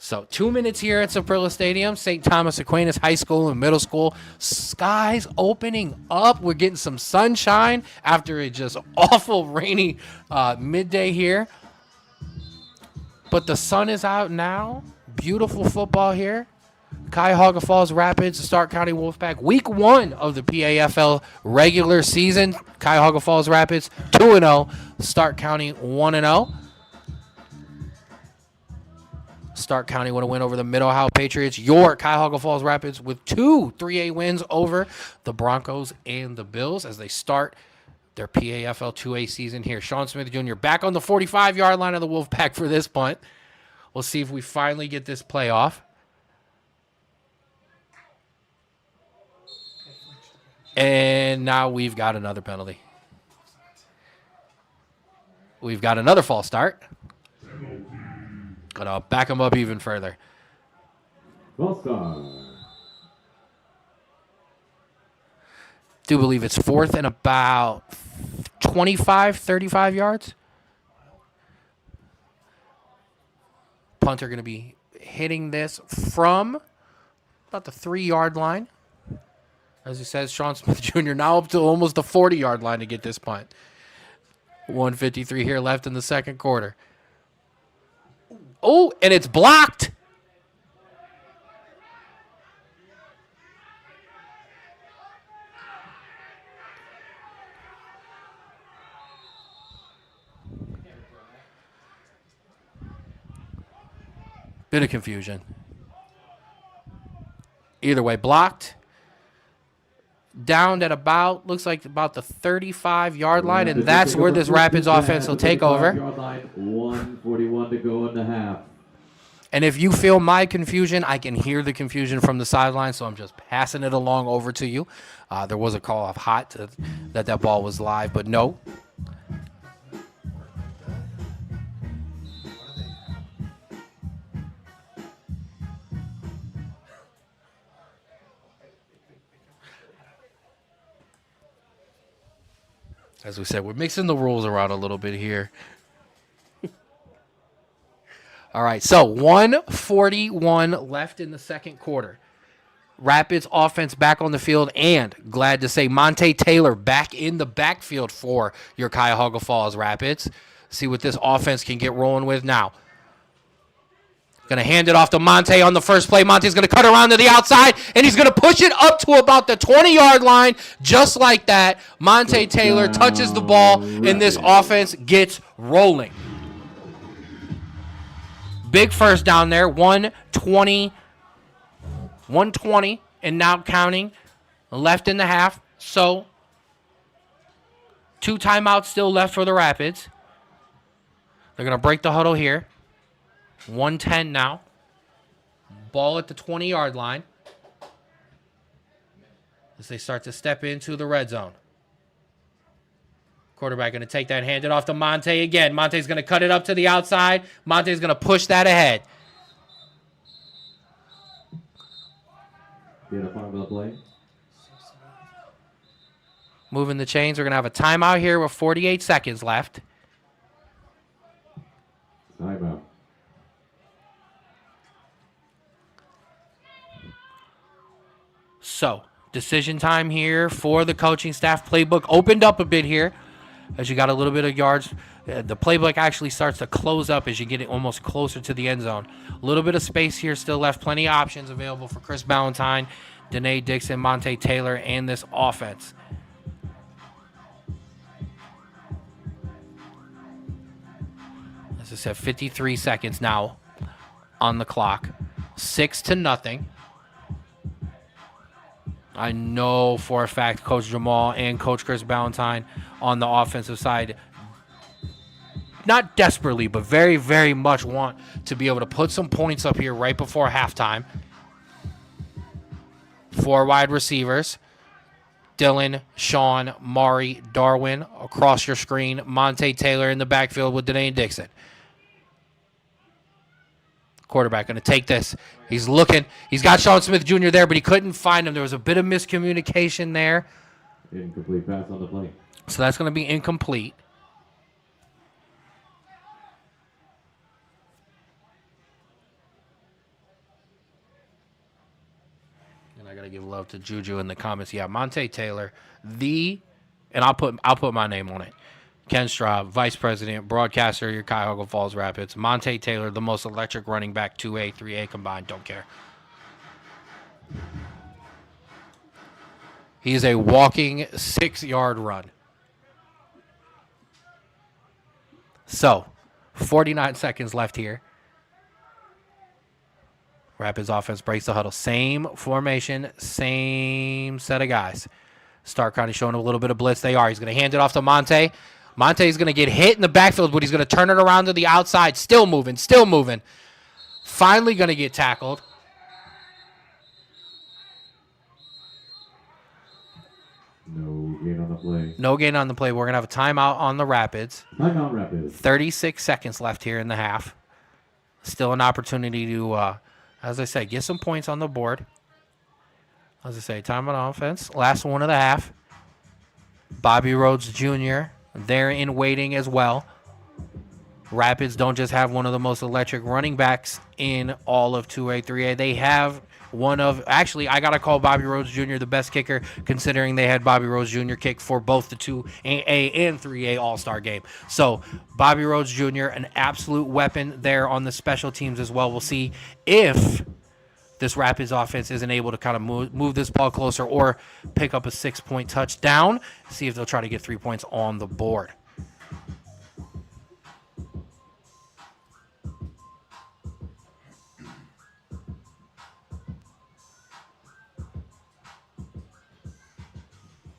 So 2 minutes here at Saprilla Stadium, St. Thomas Aquinas High School and Middle School. Skies opening up. We're getting some sunshine after a just awful rainy midday here. But the sun is out now. Beautiful football here. Cuyahoga Falls Rapids, the Stark County Wolfpack. Week 1 of the PAFL regular season. Cuyahoga Falls Rapids 2-0. Stark County 1-0. Stark County would have win over the Mid-Ohio Patriots. Your Cuyahoga Falls Rapids with 2 3A wins over the Broncos and the Bills as they start their PAFL 2A season here. Sean Smith Jr. back on the 45-yard line of the Wolfpack for this punt. We'll see if we finally get this play off. And now we've got another penalty. We've got another false start. Gonna back them up even further. False start. Do believe it's 4th and about 25, 35 yards. Punter going to be hitting this from about the 3-yard line. As he says, Sean Smith Jr. now up to almost the 40-yard line to get this punt. 1:53 here left in the second quarter. Oh, and it's blocked. Bit of confusion. Either way, blocked. Down at about, looks like about the 35-yard line, and that's where this Rapids offense will take over. 1:41 to go in the half. And if you feel my confusion, I can hear the confusion from the sideline, so I'm just passing it along over to you. There was a call off hot that ball was live, but no. As we said, we're mixing the rules around a little bit here. All right, so 1:41 left in the second quarter. Rapids offense back on the field, and glad to say Monte Taylor back in the backfield for your Cuyahoga Falls Rapids. See what this offense can get rolling with now. Going to hand it off to Monte on the first play. Monte's going to cut around to the outside, and he's going to push it up to about the 20-yard line. Just like that, Monte Taylor touches the ball, and this offense gets rolling. Big first down there, 120, and now counting, left in the half. So 2 timeouts still left for the Rapids. They're going to break the huddle here. 1:10 now. Ball at the 20-yard line as they start to step into the red zone. Quarterback going to take that, hand it off to Monte again. Monte's going to cut it up to the outside. Monte's going to push that ahead. Moving the chains. We're going to have a timeout here with 48 seconds left. Timeout. So, decision time here for the coaching staff. Playbook opened up a bit here as you got a little bit of yards. The playbook actually starts to close up as you get it almost closer to the end zone. A little bit of space here still left. Plenty of options available for Chris Ballantyne, Danae Dixon, Monte Taylor, and this offense. As I said, 53 seconds now on the clock. 6-0. I know for a fact Coach Jamal and Coach Chris Ballantyne on the offensive side, not desperately, but very, very much want to be able to put some points up here right before halftime. 4 wide receivers. Dylan, Sean, Mari, Darwin across your screen. Monte Taylor in the backfield with Danae Dixon. Quarterback going to take this. He's looking. He's got Sean Smith Jr. there, but he couldn't find him. There was a bit of miscommunication there. Incomplete pass on the play. So that's going to be incomplete. to give love to Juju in the comments. Yeah, Monte Taylor, and I'll put my name on it. Ken Straub, Vice President, broadcaster, your Cuyahoga Falls Rapids. Monte Taylor, the most electric running back, 2A, 3A combined. Don't care. He is a walking 6-yard run. So, 49 seconds left here. Rapids offense breaks the huddle. Same formation, same set of guys. Stark County showing a little bit of blitz. They are. He's going to hand it off to Monte. Monte's going to get hit in the backfield, but he's going to turn it around to the outside. Still moving. Finally going to get tackled. No gain on the play. No gain on the play. We're going to have a timeout on the Rapids. Timeout Rapids. 36 seconds left here in the half. Still an opportunity to, as I said, get some points on the board. As I say, time on offense. Last one of the half. Bobby Rhodes Jr. They're in waiting as well. Rapids don't just have one of the most electric running backs in all of 2A, 3A. They have one of, actually, I got to call Bobby Rhodes Jr. the best kicker, considering they had Bobby Rhodes Jr. kick for both the 2A and 3A All-Star game. So Bobby Rhodes Jr., an absolute weapon there on the special teams as well. We'll see if this Rapids offense isn't able to kind of move this ball closer or pick up a 6-point touchdown. See if they'll try to get 3 points on the board.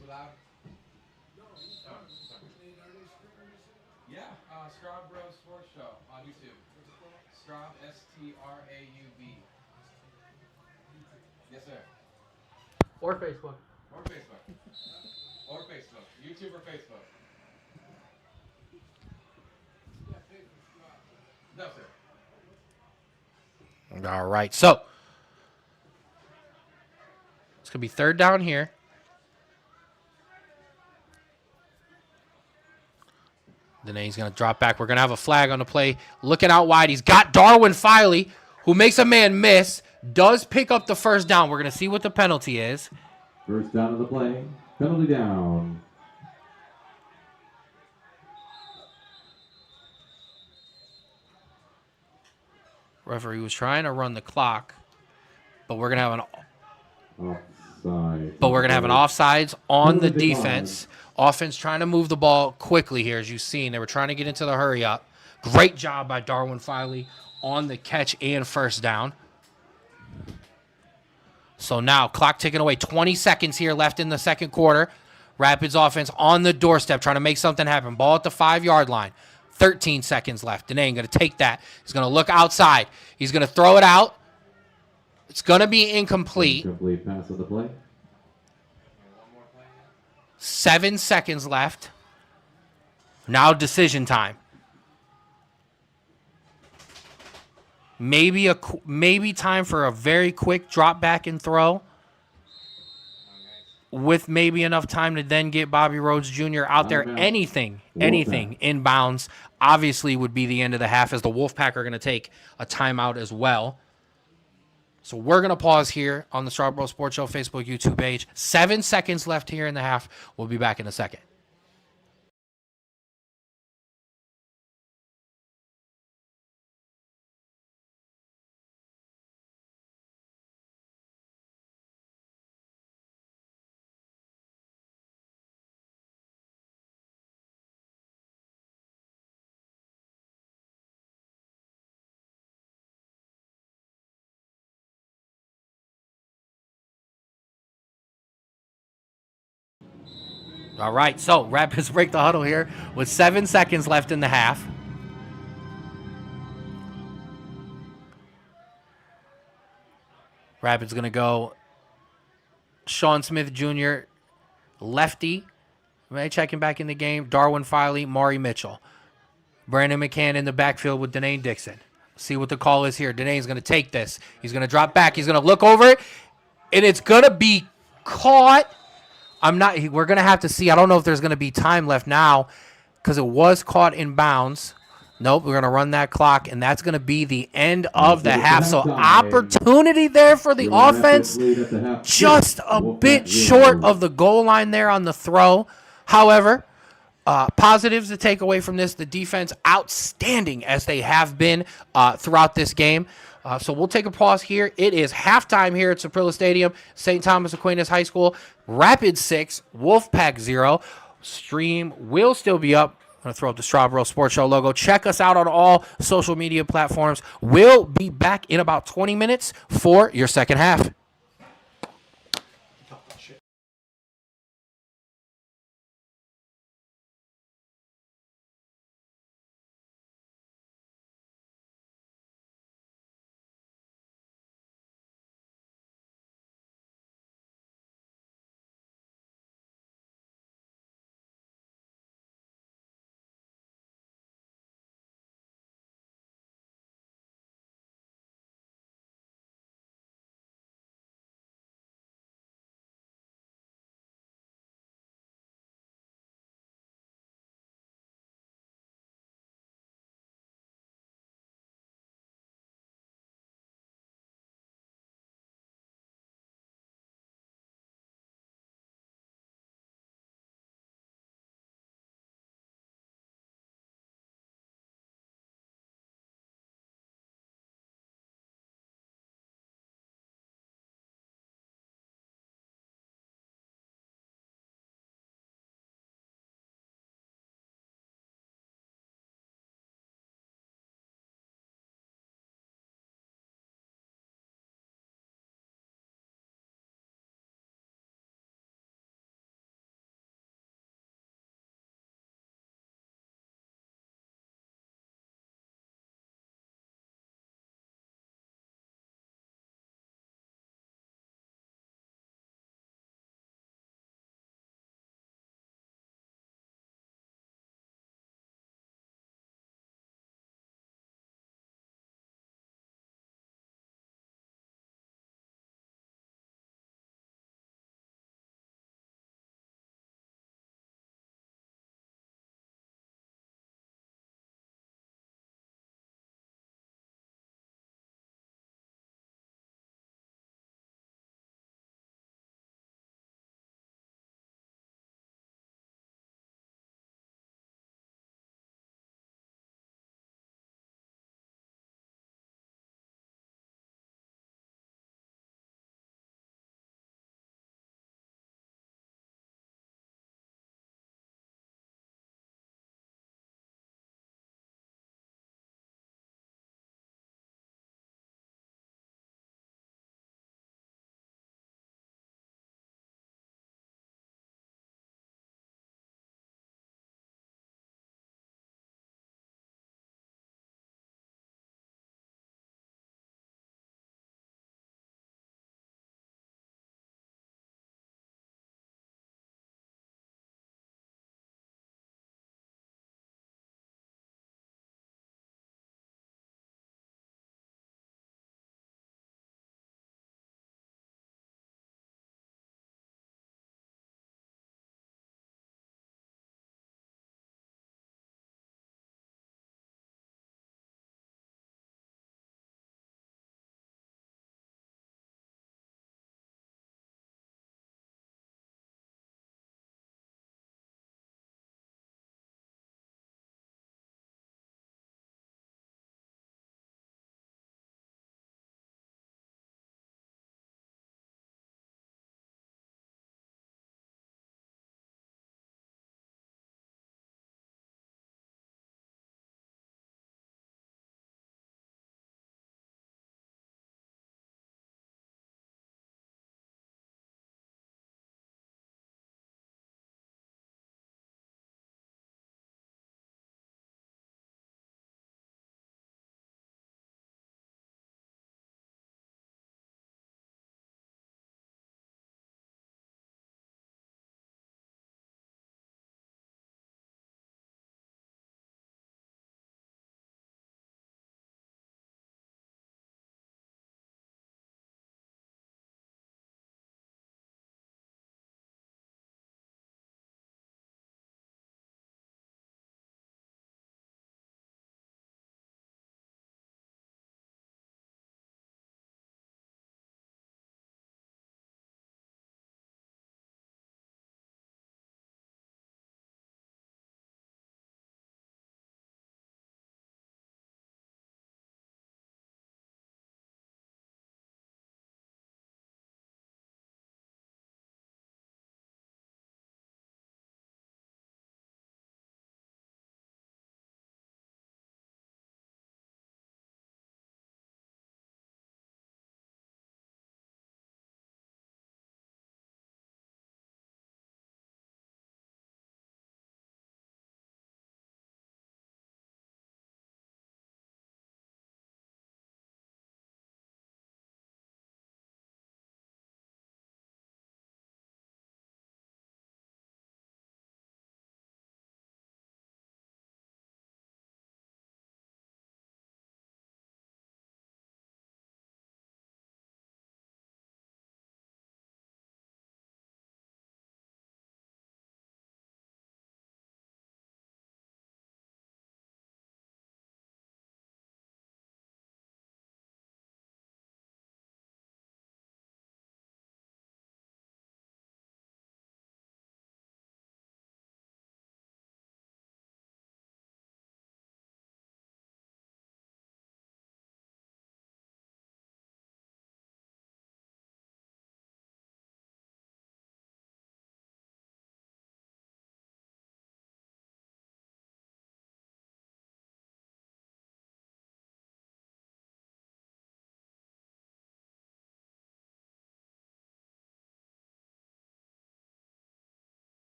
Too loud? Yeah, Straub Bros Sports Show on YouTube. Straub, S-T-R-A-U-B. Yes, sir. Or Facebook. Or Facebook. Or Facebook. YouTube or Facebook. No, sir. All right, so it's going to be third down here. Then he's going to drop back. We're going to have a flag on the play. Looking out wide, he's got Darwin Filey, who makes a man miss, does pick up the first down. We're going to see what the penalty is. First down of the play. Penalty down. Referee was trying to run the clock, but we're going to have an Offside. offsides on the Penalty defense. Offense trying to move the ball quickly here, as you've seen. They were trying to get into the hurry up. Great job by Darwin Filey on the catch and first down. So now, clock ticking away. 20 seconds here left in the second quarter. Rapids offense on the doorstep, trying to make something happen. Ball at the 5-yard line. 13 seconds left. Danae going to take that. He's going to look outside. He's going to throw it out. It's going to be incomplete. Incomplete pass of the play. 7 seconds left. Now decision time. Maybe time for a very quick drop back and throw, with maybe enough time to then get Bobby Rhodes Jr. out there. Anything inbounds obviously would be the end of the half, as the Wolfpack are going to take a timeout as well. So we're going to pause here on the Strawboro Sports Show Facebook, YouTube page. 7 seconds left here in the half. We'll be back in a second. All right, so Rapids break the huddle here with 7 seconds left in the half. Rapids going to go Sean Smith Jr., lefty. Checking back in the game. Darwin Filey, Maury Mitchell. Brandon McCann in the backfield with Danae Dixon. See what the call is here. Danae's going to take this. He's going to drop back. He's going to look over it, and it's going to be caught. We're going to have to see. I don't know if there's going to be time left now, because it was caught in bounds. Nope, we're going to run that clock, and that's going to be the end of the It's half. So halftime. opportunity there for the Grand offense. Rapids lead at the half. Just a Wolfpack bit 0. short of the goal line there on the throw. However, positives to take away from this: the defense outstanding as they have been throughout this game. So we'll take a pause here. It is halftime here at Saprilla Stadium, St. Thomas Aquinas High School. Rapids 6, Wolfpack 0. Stream will still be up. I'm going to throw up the Strawboro Sports Show logo. Check us out on all social media platforms. We'll be back in about 20 minutes for your second half.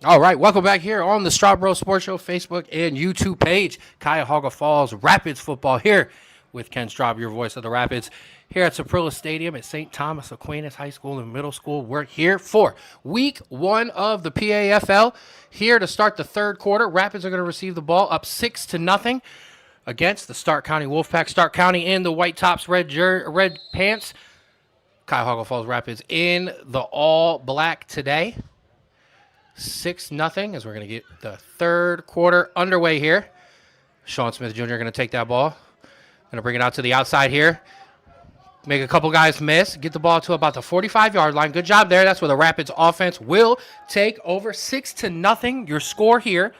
All right, welcome back here on the Strawbro Sports Show Facebook and YouTube page. Cuyahoga Falls Rapids football here with Ken Straub, your voice of the Rapids, here at Saprilla Stadium at St. Thomas Aquinas High School and Middle School. We're here for week 1 of the PAFL. Here to start the third quarter. Rapids are going to receive the ball up 6-0 against the Stark County Wolfpack. Stark County in the white tops, red pants. Cuyahoga Falls Rapids in the all black today. 6-0 as we're going to get the third quarter underway here. Sean Smith Jr. going to take that ball. Going to bring it out to the outside here. Make a couple guys miss. Get the ball to about the 45-yard line. Good job there. That's where the Rapids offense will take over. 6-0 your score here.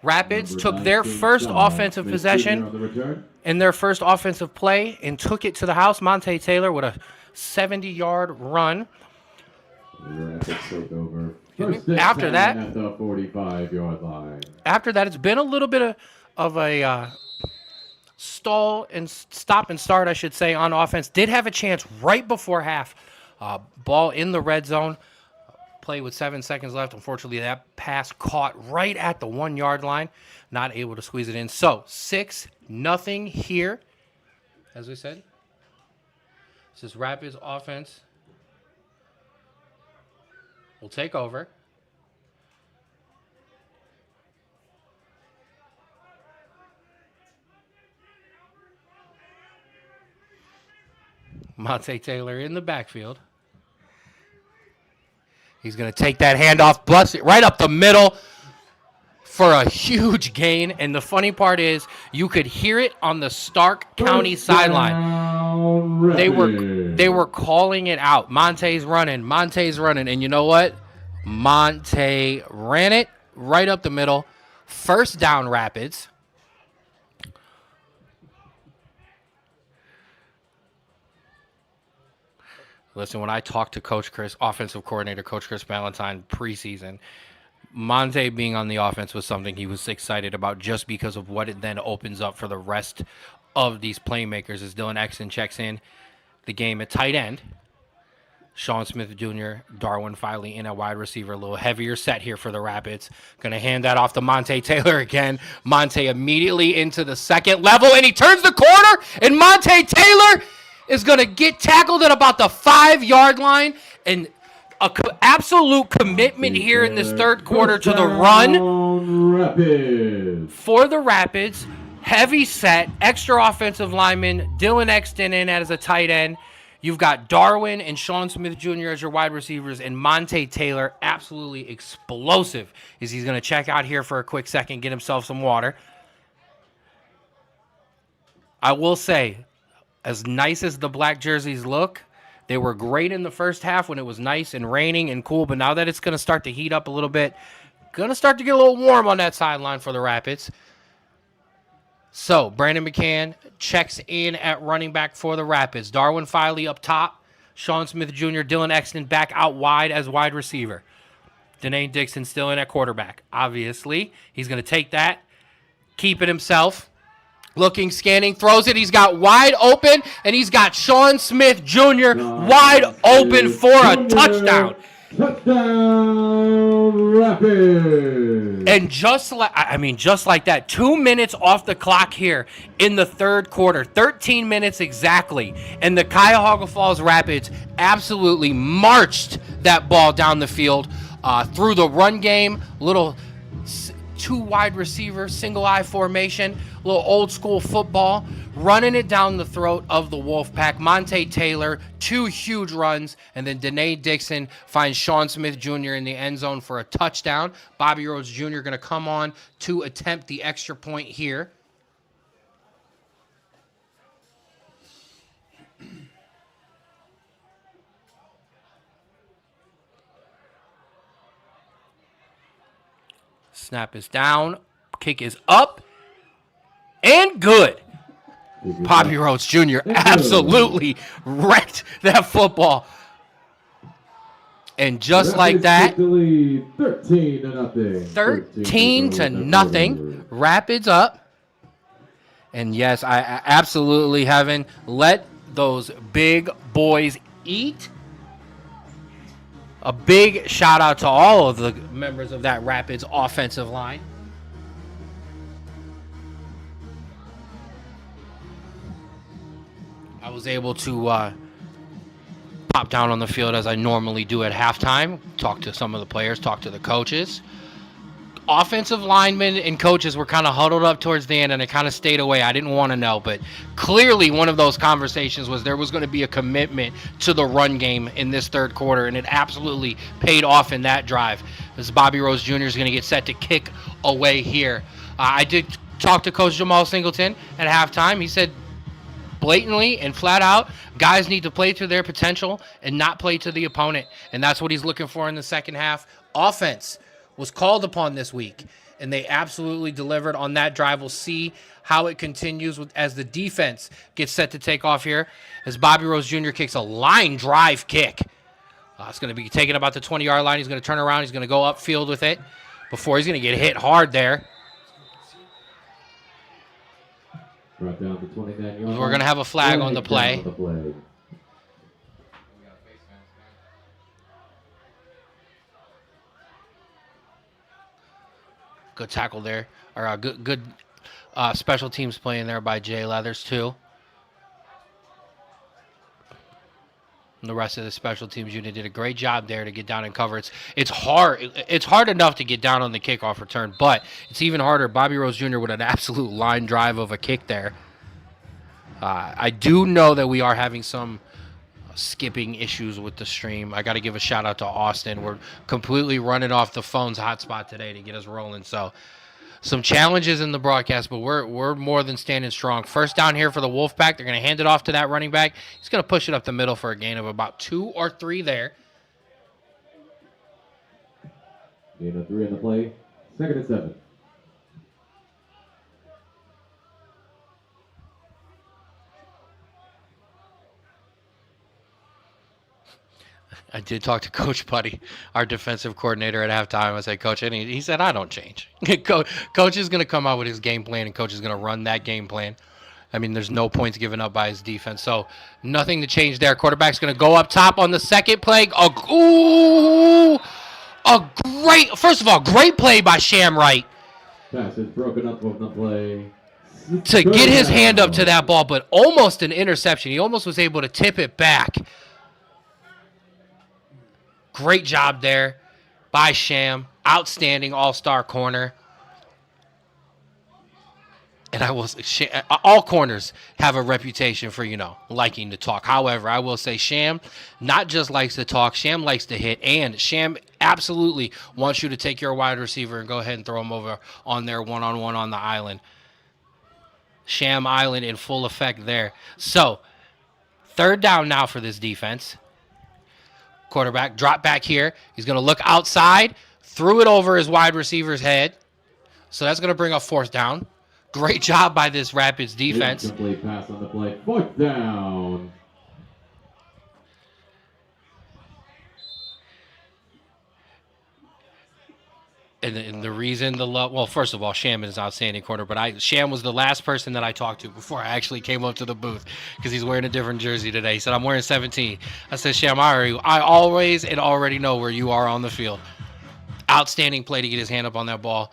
Rapids took their first offensive possession in their first offensive play and took it to the house. Monte Taylor with a 70-yard run. Rapids take over. After that, at the 45-yard line. After that, it's been a little bit of a stall and stop and start, I should say, on offense. Did have a chance right before half. Ball in the red zone. Play with 7 seconds left. Unfortunately, that pass caught right at the 1-yard line. Not able to squeeze it in. So, 6-0 here. As we said, this is Rapids offense. Will take over. Monte Taylor in the backfield. He's going to take that handoff, bust it right up the middle for a huge gain. And the funny part is you could hear it on the Stark County sideline. They were calling it out. Monte's running. And you know what? Monte ran it right up the middle. First down, Rapids. Listen, when I talked to Coach Chris, offensive coordinator Coach Chris Valentine preseason, Monte being on the offense was something he was excited about just because of what it then opens up for the rest of these playmakers as Dylan Exton checks in the game at tight end. Sean Smith Jr., Darwin Filey in a wide receiver, a little heavier set here for the Rapids. Going to hand that off to Monte Taylor again. Monte immediately into the second level, and he turns the corner, and Monte Taylor is going to get tackled at about the 5-yard line. And an absolute commitment here in this third quarter to the run for the Rapids. Heavy set, extra offensive lineman, Dylan Exton in as a tight end. You've got Darwin and Sean Smith Jr. as your wide receivers, and Monte Taylor, absolutely explosive, as he's going to check out here for a quick second, get himself some water. I will say, as nice as the black jerseys look, they were great in the first half when it was nice and raining and cool, but now that it's going to start to heat up a little bit, going to start to get a little warm on that sideline for the Rapids. So, Brandon McCann checks in at running back for the Rapids. Darwin Filey up top. Sean Smith Jr., Dylan Exton back out wide as wide receiver. Danae Dixon still in at quarterback. Obviously, he's going to take that, keep it himself. Looking, scanning, throws it. He's got wide open, and he's got Sean Smith Jr. wide open for a touchdown. Touchdown, Rapids. And just like that, 2 minutes off the clock here in the third quarter, 13 minutes exactly, and the Cuyahoga Falls Rapids absolutely marched that ball down the field through the run game, little 2 wide receiver, single eye formation, little old school football, running it down the throat of the Wolfpack. Monte Taylor, 2 huge runs, and then Danae Dixon finds Sean Smith Jr. in the end zone for a touchdown. Bobby Rhodes Jr. going to come on to attempt the extra point here. Snap is down, kick is up, and good. Bobby Rhodes Jr. absolutely wrecked that football. And just like that, 13-0. Rapids up. And yes, I absolutely haven't let those big boys eat. a big shout out to all of the members of that Rapids offensive line. I was able to pop down on the field as I normally do at halftime, talk to some of the players, talk to the coaches. Offensive linemen and coaches were kind of huddled up towards the end, and I kind of stayed away. I didn't want to know, but clearly one of those conversations was there was going to be a commitment to the run game in this third quarter, and it absolutely paid off in that drive. As Bobby Rose Jr. is going to get set to kick away here. I did talk to Coach Jamal Singleton at halftime. He said blatantly and flat out, guys need to play to their potential and not play to the opponent, and that's what he's looking for in the second half. Offense was called upon this week, and they absolutely delivered on that drive. We'll see how it continues as the defense gets set to take off here as Bobby Rose Jr. kicks a line drive kick. It's going to be taken about the 20-yard line. He's going to turn around. He's going to go upfield with it before he's going to get hit hard there. Brought down to 29-yard. We're going to have a flag on the play. Good tackle there, or good special teams playing there by Jay Leathers too. And the rest of the special teams unit did a great job there to get down and cover. It's hard. It's hard enough to get down on the kickoff return, but it's even harder. Bobby Rose Jr. with an absolute line drive of a kick there. I do know that we are having some skipping issues with the stream. I got to give a shout out to Austin. We're completely running off the phone's hotspot today to get us rolling. So some challenges in the broadcast, but we're more than standing strong. First down here for the Wolfpack. They're going to hand it off to that running back. He's going to push it up the middle for a gain of about 2 or 3 there. Gain of 3 in the play. 2nd and 7. I did talk to Coach Putty, our defensive coordinator, at halftime. I said, Coach, and he said, I don't change. Coach is going to come out with his game plan, and Coach is going to run that game plan. I mean, there's no points given up by his defense, so nothing to change there. Quarterback's going to go up top on the second play. First of all, great play by Shamwright. Pass is broken up on the play. To get his hand up to that ball, but almost an interception. He almost was able to tip it back. Great job there by Sham. Outstanding all-star corner. And all corners have a reputation for, liking to talk. However, I will say Sham not just likes to talk, Sham likes to hit, and Sham absolutely wants you to take your wide receiver and go ahead and throw him over on their one-on-one on the island. Sham Island in full effect there. So, 3rd down now for this defense. Quarterback drop back here. He's going to look outside, threw it over his wide receiver's head. So that's going to bring up 4th down. Great job by this Rapids defense. Incomplete pass on the play. 4th down. And the reason first of all, Sham is an outstanding corner, but Sham was the last person that I talked to before I actually came up to the booth because he's wearing a different jersey today. He said, I'm wearing 17. I said, Sham, I already know where you are on the field. Outstanding play to get his hand up on that ball.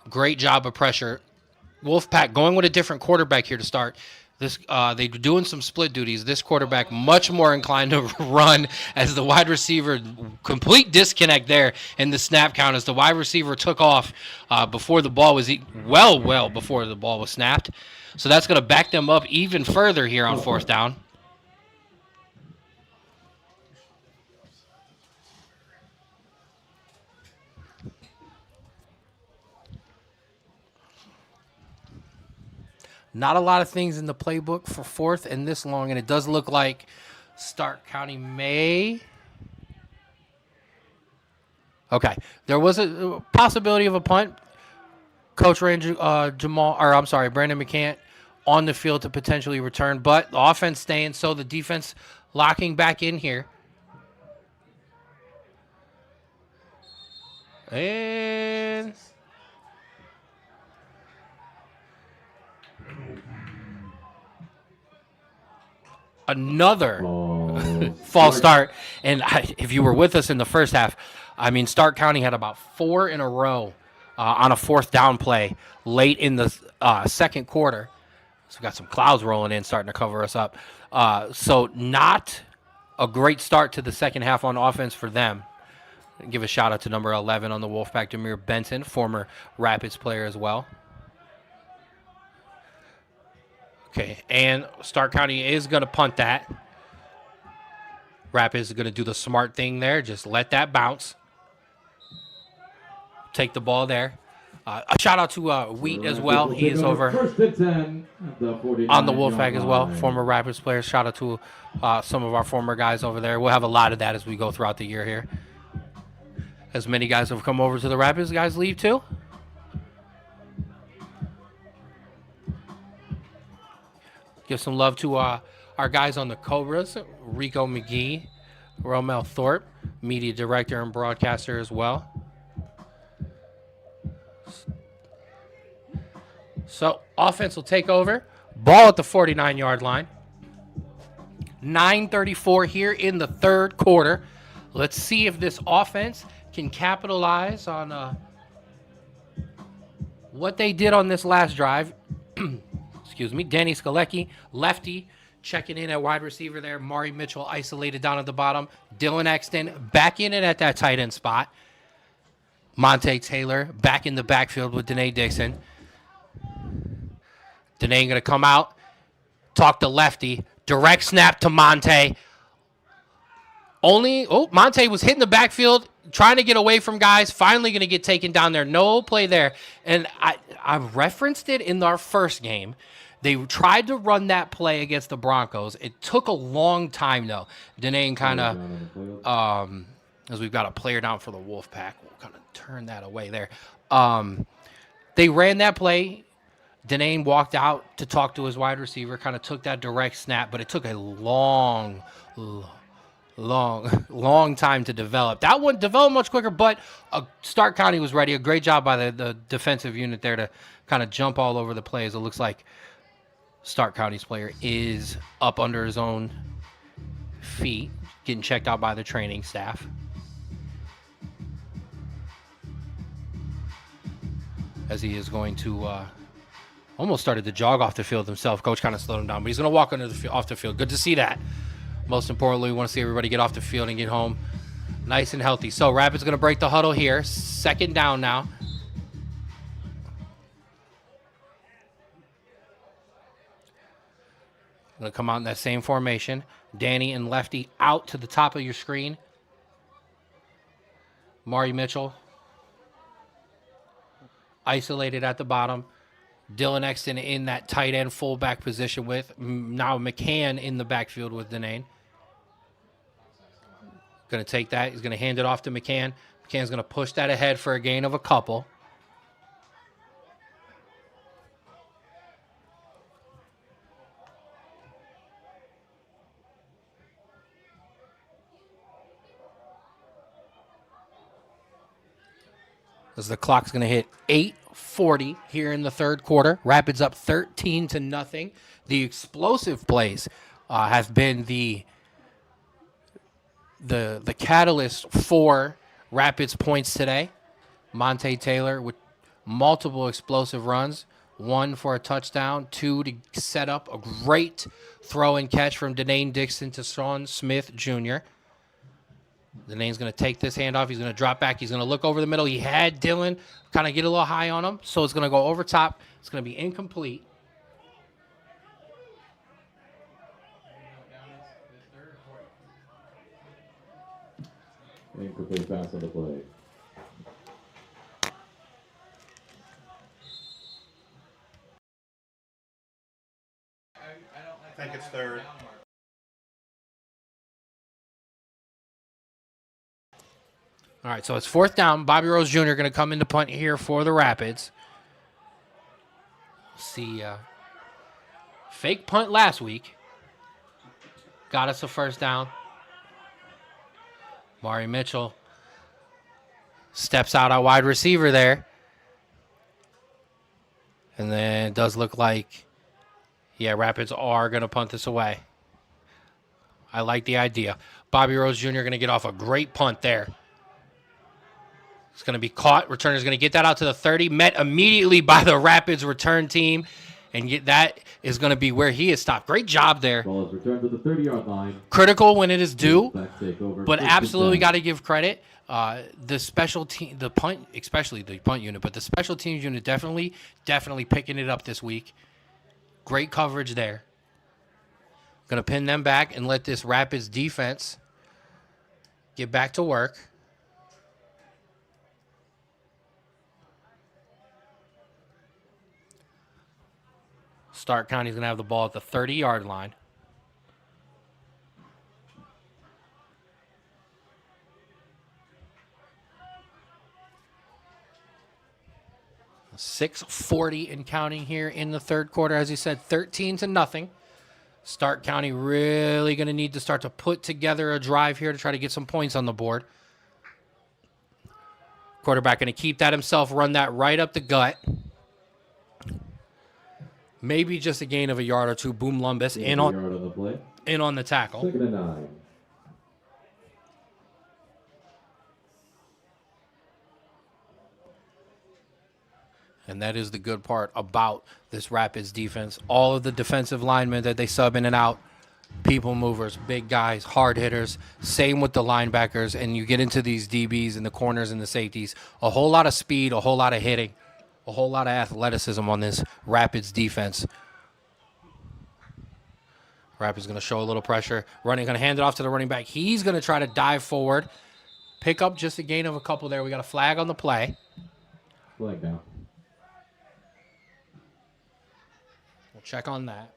Great job of pressure. Wolfpack going with a different quarterback here to start. They're doing some split duties. This quarterback much more inclined to run as the wide receiver, complete disconnect there in the snap count as the wide receiver took off before the ball was well before the ball was snapped. So that's going to back them up even further here on 4th down. Not a lot of things in the playbook for 4th and this long, and it does look like Stark County may. Okay, there was a possibility of a punt. Coach Brandon McCant on the field to potentially return, but the offense staying, so the defense locking back in here. And another false start. And if you were with us in the first half, I mean, Stark County had about 4 in a row on a 4th down play late in the second quarter. So we got some clouds rolling in, starting to cover us up. So not a great start to the second half on offense for them. Give a shout out to number 11 on the Wolfpack, Demir Benson, former Rapids player as well. Okay, and Stark County is going to punt that. Rapids is going to do the smart thing there. Just let that bounce. Take the ball there. A shout out to Wheat as well. He is over First and 10 at the 49 on the Wolfpack as well. line. Former Rapids players. Shout out to some of our former guys over there. We'll have a lot of that as we go throughout the year here. As many guys have come over to the Rapids, guys leave too. Give some love to our guys on the Cobras, Rico McGee, Romel Thorpe, media director and broadcaster as well. So offense will take over. Ball at the 49-yard line. 9:34 here in the third quarter. Let's see if this offense can capitalize on what they did on this last drive. Excuse me. Danny Skalecki, lefty, checking in at wide receiver there. Mari Mitchell isolated down at the bottom. Dylan Exton back in it at that tight end spot. Monte Taylor back in the backfield with Danae Dixon. Danae going to come out, talk to lefty, direct snap to Monte. Monte was hitting the backfield, trying to get away from guys, finally going to get taken down there. No play there. And I referenced it in our first game. They tried to run that play against the Broncos. It took a long time, though. Danae kind of, as we've got a player down for the Wolfpack, we'll kind of turn that away there. They ran that play. Danae walked out to talk to his wide receiver, kind of took that direct snap, but it took a long time to develop. That one developed much quicker, but Stark County was ready. A great job by the defensive unit there to kind of jump all over the plays. It looks like Stark County's player is up under his own feet, getting checked out by the training staff. As he is going to almost started to jog off the field himself. Coach kind of slowed him down, but he's going to walk off the field. Good to see that. Most importantly, we want to see everybody get off the field and get home nice and healthy. So Rapids going to break the huddle here. Second down now. Going to come out in that same formation. Danny and Lefty out to the top of your screen. Mari Mitchell isolated at the bottom. Dylan Exton in that tight end fullback position with now McCann in the backfield with Danae. Going to take that. He's going to hand it off to McCann. McCann's going to push that ahead for a gain of a couple. As the clock's going to hit 8:40 here in the third quarter. Rapids up 13-0. The explosive plays have been the catalyst for Rapids points today. Monte Taylor with multiple explosive runs. 1 for a touchdown, 2 to set up a great throw and catch from Danae Dixon to Sean Smith Jr. Danae's going to take this handoff. He's going to drop back. He's going to look over the middle. He had Dylan kind of get a little high on him, so it's going to go over top. It's going to be incomplete. Incomplete pass on the play. I think it's third. All right, so it's fourth down. Bobby Rose Jr. going to come into punt here for the Rapids. See, fake punt last week. Got us a first down. Mari Mitchell steps out at wide receiver there. And then it does look like, yeah, Rapids are going to punt this away. I like the idea. Bobby Rose Jr. going to get off a great punt there. It's going to be caught. Returner's going to get that out to the 30. Met immediately by the Rapids return team. And that is going to be where he is stopped. Great job there. Ball is returned to the 30-yard line. Critical when it is due, Wolfpack take over. but First and absolutely 10. got to give credit. The special team, the punt, especially the punt unit, but the special teams unit definitely picking it up this week. Great coverage there. Going to pin them back and let this Rapids defense get back to work. Stark County's going to have the ball at the 30-yard line. .640 and counting here in the third quarter. As you said, 13-0. Stark County really going to need to start to put together a drive here to try to get some points on the board. Quarterback going to keep that himself, run that right up the gut. Maybe just a gain of a yard or two. Boom Lumbus in Yard on the play. on the tackle. 2nd and 9. And that is the good part about this Rapids defense. All of the defensive linemen that they sub in and out, people movers, big guys, hard hitters. Same with the linebackers. And you get into these DBs and the corners and the safeties. A whole lot of speed, a whole lot of hitting, a whole lot of athleticism on this Rapids defense. Rapids going to show a little pressure. Running, going to hand it off to the running back. He's going to try to dive forward. Pick up just a gain of a couple there. We got a flag on the play. Flag down. We'll check on that.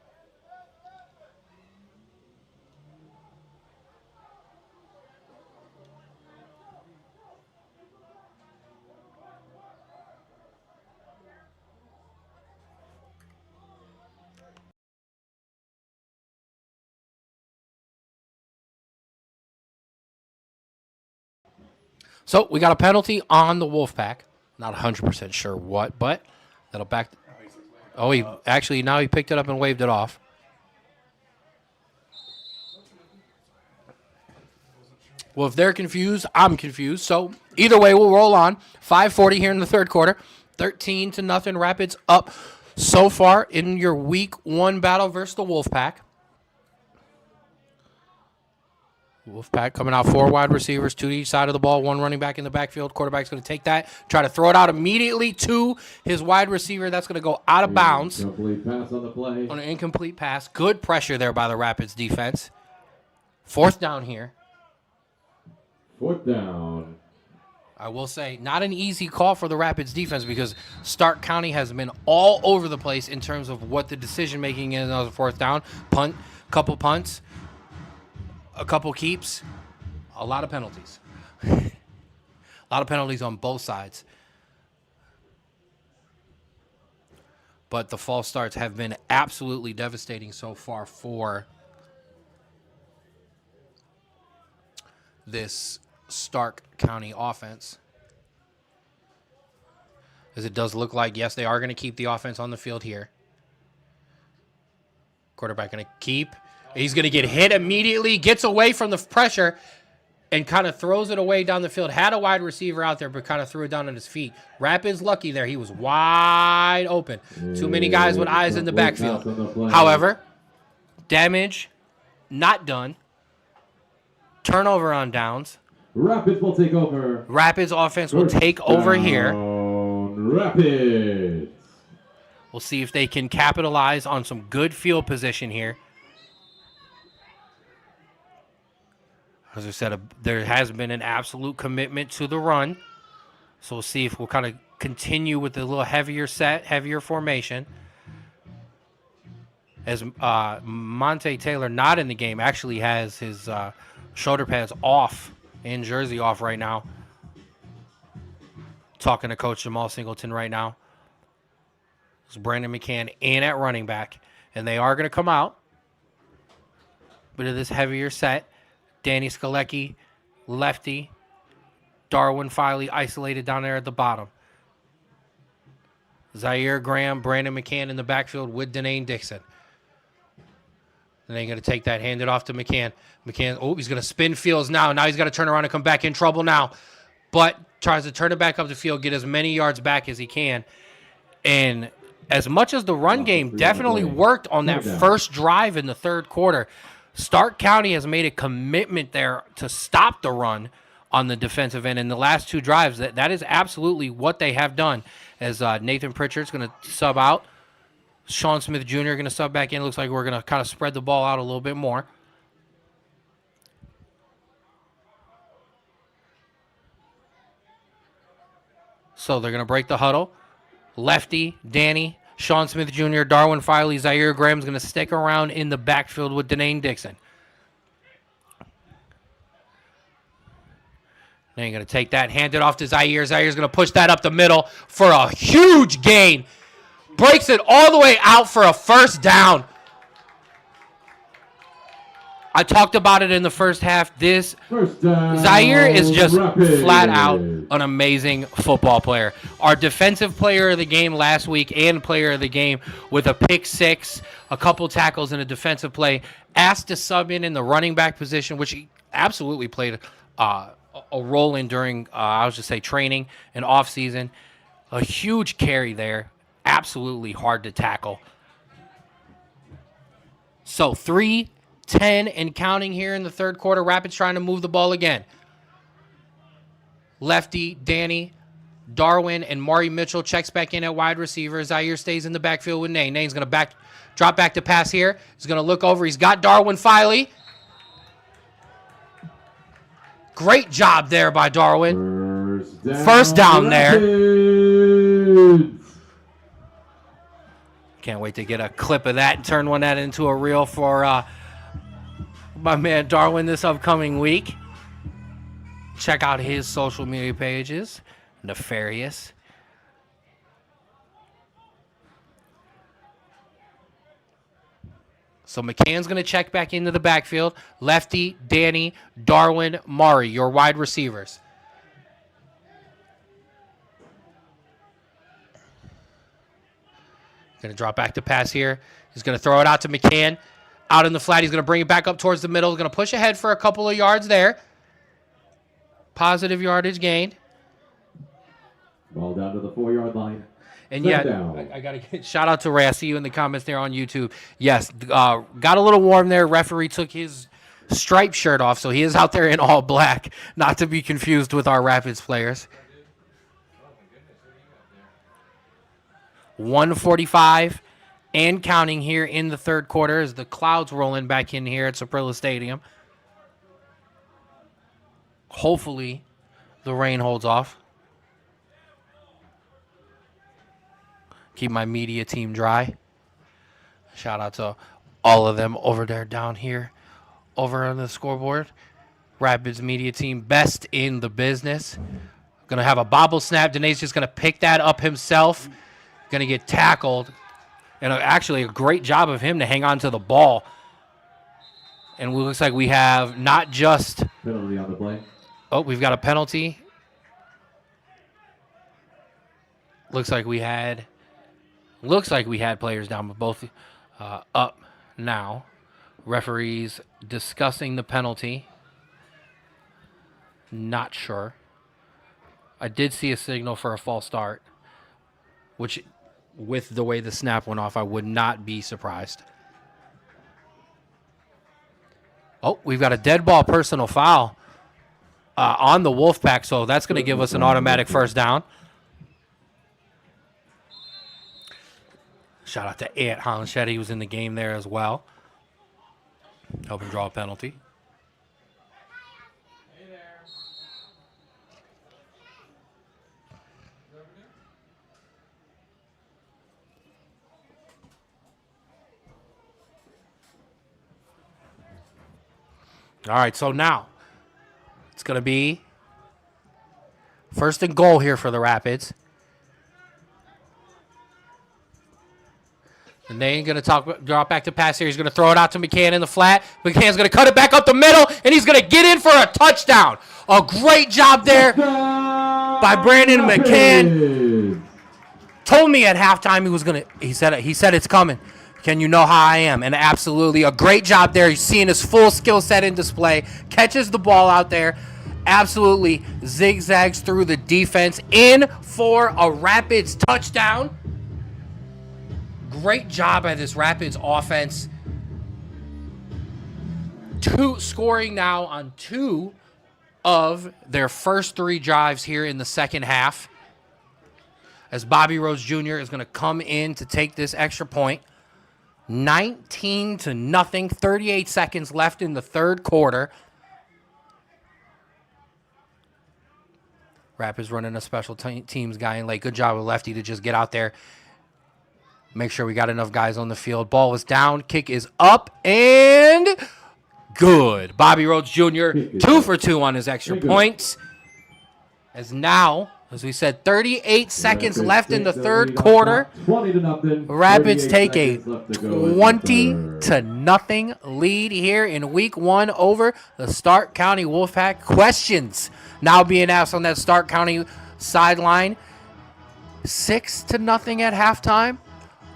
So we got a penalty on the Wolfpack. Not 100% sure what, but that'll back. Oh, he actually now he picked it up and waved it off. Well, if they're confused, I'm confused. So either way, we'll roll on. 5:40 here in the third quarter. 13-0 Rapids up so far in your week 1 battle versus the Wolfpack. Wolfpack coming out 4 wide receivers, 2 to each side of the ball, 1 running back in the backfield. Quarterback's going to take that, try to throw it out immediately to his wide receiver. That's going to go out of bounds. Incomplete pass on the play. On an incomplete pass. Good pressure there by the Rapids defense. 4th down here. 4th down. I will say, not an easy call for the Rapids defense because Stark County has been all over the place in terms of what the decision-making is on the 4th down. Punt, couple punts. A couple keeps, a lot of penalties. A lot of penalties on both sides. But the false starts have been absolutely devastating so far for this Stark County offense. As it does look like, yes, they are going to keep the offense on the field here. Quarterback going to keep. He's going to get hit immediately, gets away from the pressure, and kind of throws it away down the field. Had a wide receiver out there, but kind of threw it down on his feet. Rapids lucky there. He was wide open. Too many guys with eyes in the backfield. However, damage not done. Turnover on downs. Rapids will take over. Rapids offense will take over here. Rapids. We'll see if they can capitalize on some good field position here. As I said, there has been an absolute commitment to the run. So we'll see if we'll kind of continue with the little heavier set, heavier formation. As Monte Taylor, not in the game, actually has his shoulder pads off and jersey off right now. Talking to Coach Jamal Singleton right now. It's Brandon McCann in at running back. And they are going to come out. Bit of this heavier set. Danny Skalecki, lefty. Darwin Filey isolated down there at the bottom. Zaire Graham, Brandon McCann in the backfield with Denane Dixon. And then he's going to take that, hand it off to McCann. McCann, oh, he's going to spin fields now. Now he's got to turn around and come back in trouble now. But tries to turn it back up the field, get as many yards back as he can. And as much as the run game definitely worked on that first drive in the third quarter, Stark County has made a commitment there to stop the run on the defensive end in the last two drives. That is absolutely what they have done. As Nathan Pritchard's going to sub out. Sean Smith Jr. going to sub back in. Looks like we're going to kind of spread the ball out a little bit more. So they're going to break the huddle. Lefty, Danny, Sean Smith Jr., Darwin Filey, Zaire Graham's going to stick around in the backfield with Denane Dixon. Then you're going to take that, hand it off to Zaire. Zaire's going to push that up the middle for a huge gain. Breaks it all the way out for a first down. I talked about it in the first half. This Zaire is just flat out an amazing football player. Our defensive player of the game last week and player of the game with a pick six, a couple tackles, and a defensive play. Asked to sub in the running back position, which he absolutely played a role in during, I was just say, training and off season. A huge carry there. Absolutely hard to tackle. So 3-10 and counting here in the third quarter. Rapids trying to move the ball again. Lefty, Danny, Darwin, and Maury Mitchell checks back in at wide receiver. Zaire stays in the backfield with Nane. Nane's going to drop back to pass here. He's going to look over. He's got Darwin Filey. Great job there by Darwin. First down there. Can't wait to get a clip of that and turn that into a reel for my man Darwin this upcoming week. Check out his social media pages. Nefarious. So McCann's going to check back into the backfield. Lefty, Danny, Darwin, Maury, your wide receivers. Going to drop back to pass here. He's going to throw it out to McCann. Out in the flat. He's going to bring it back up towards the middle. He's going to push ahead for a couple of yards there. Positive yardage gained. Ball down to the 4-yard line. And yeah, I got to get shout out to Ray. I see you in the comments there on YouTube. Yes, got a little warm there. Referee took his striped shirt off, so he is out there in all black. Not to be confused with our Rapids players. 1:45 and counting here in the third quarter as the clouds rolling back in here at Saprilla Stadium. Hopefully the rain holds off. Keep my media team dry. Shout out to all of them over there down here over on the scoreboard. Rapids media team, best in the business. Going to have a bobble snap. Danae's just going to pick that up himself. Going to get tackled. And actually a great job of him to hang on to the ball. And it looks like we have not just... Penalty on the play. Oh, we've got a penalty. Looks like we had players down, but both up now. Referees discussing the penalty. Not sure. I did see a signal for a false start, which, with the way the snap went off, I would not be surprised. Oh, we've got a dead ball personal foul on the Wolfpack, so that's going to give us an automatic first down. Shout out to Ant Hollenstedt. He was in the game there as well. Help him draw a penalty. Hey there. All right, so now it's going to be first and goal here for the Rapids. And then going to drop back to pass here. He's going to throw it out to McCann in the flat. McCann's going to cut it back up the middle, and he's going to get in for a touchdown. A great job there by Brandon McCann. Told me at halftime he was going to. He said it's coming. Can you know how I am? And absolutely a great job there. You're seeing his full skill set in display. Catches the ball out there. Absolutely zigzags through the defense. In for a Rapids touchdown. Great job by this Rapids offense. Scoring now on 2 of their first 3 drives here in the second half. As Bobby Rhodes Jr. is going to come in to take this extra point. 19-0, 38 seconds left in the third quarter. Rapids running a special teams guy in late. Good job with Lefty to just get out there. Make sure we got enough guys on the field. Ball is down. Kick is up and good. Bobby Rhodes Jr. 2 for 2 on his extra points. As now, as we said, 38 seconds left in the third quarter. 20-0. Rapids take a 20-0 lead here in week 1 over the Stark County Wolfpack. Questions now being asked on that Stark County sideline. 6-0 at halftime.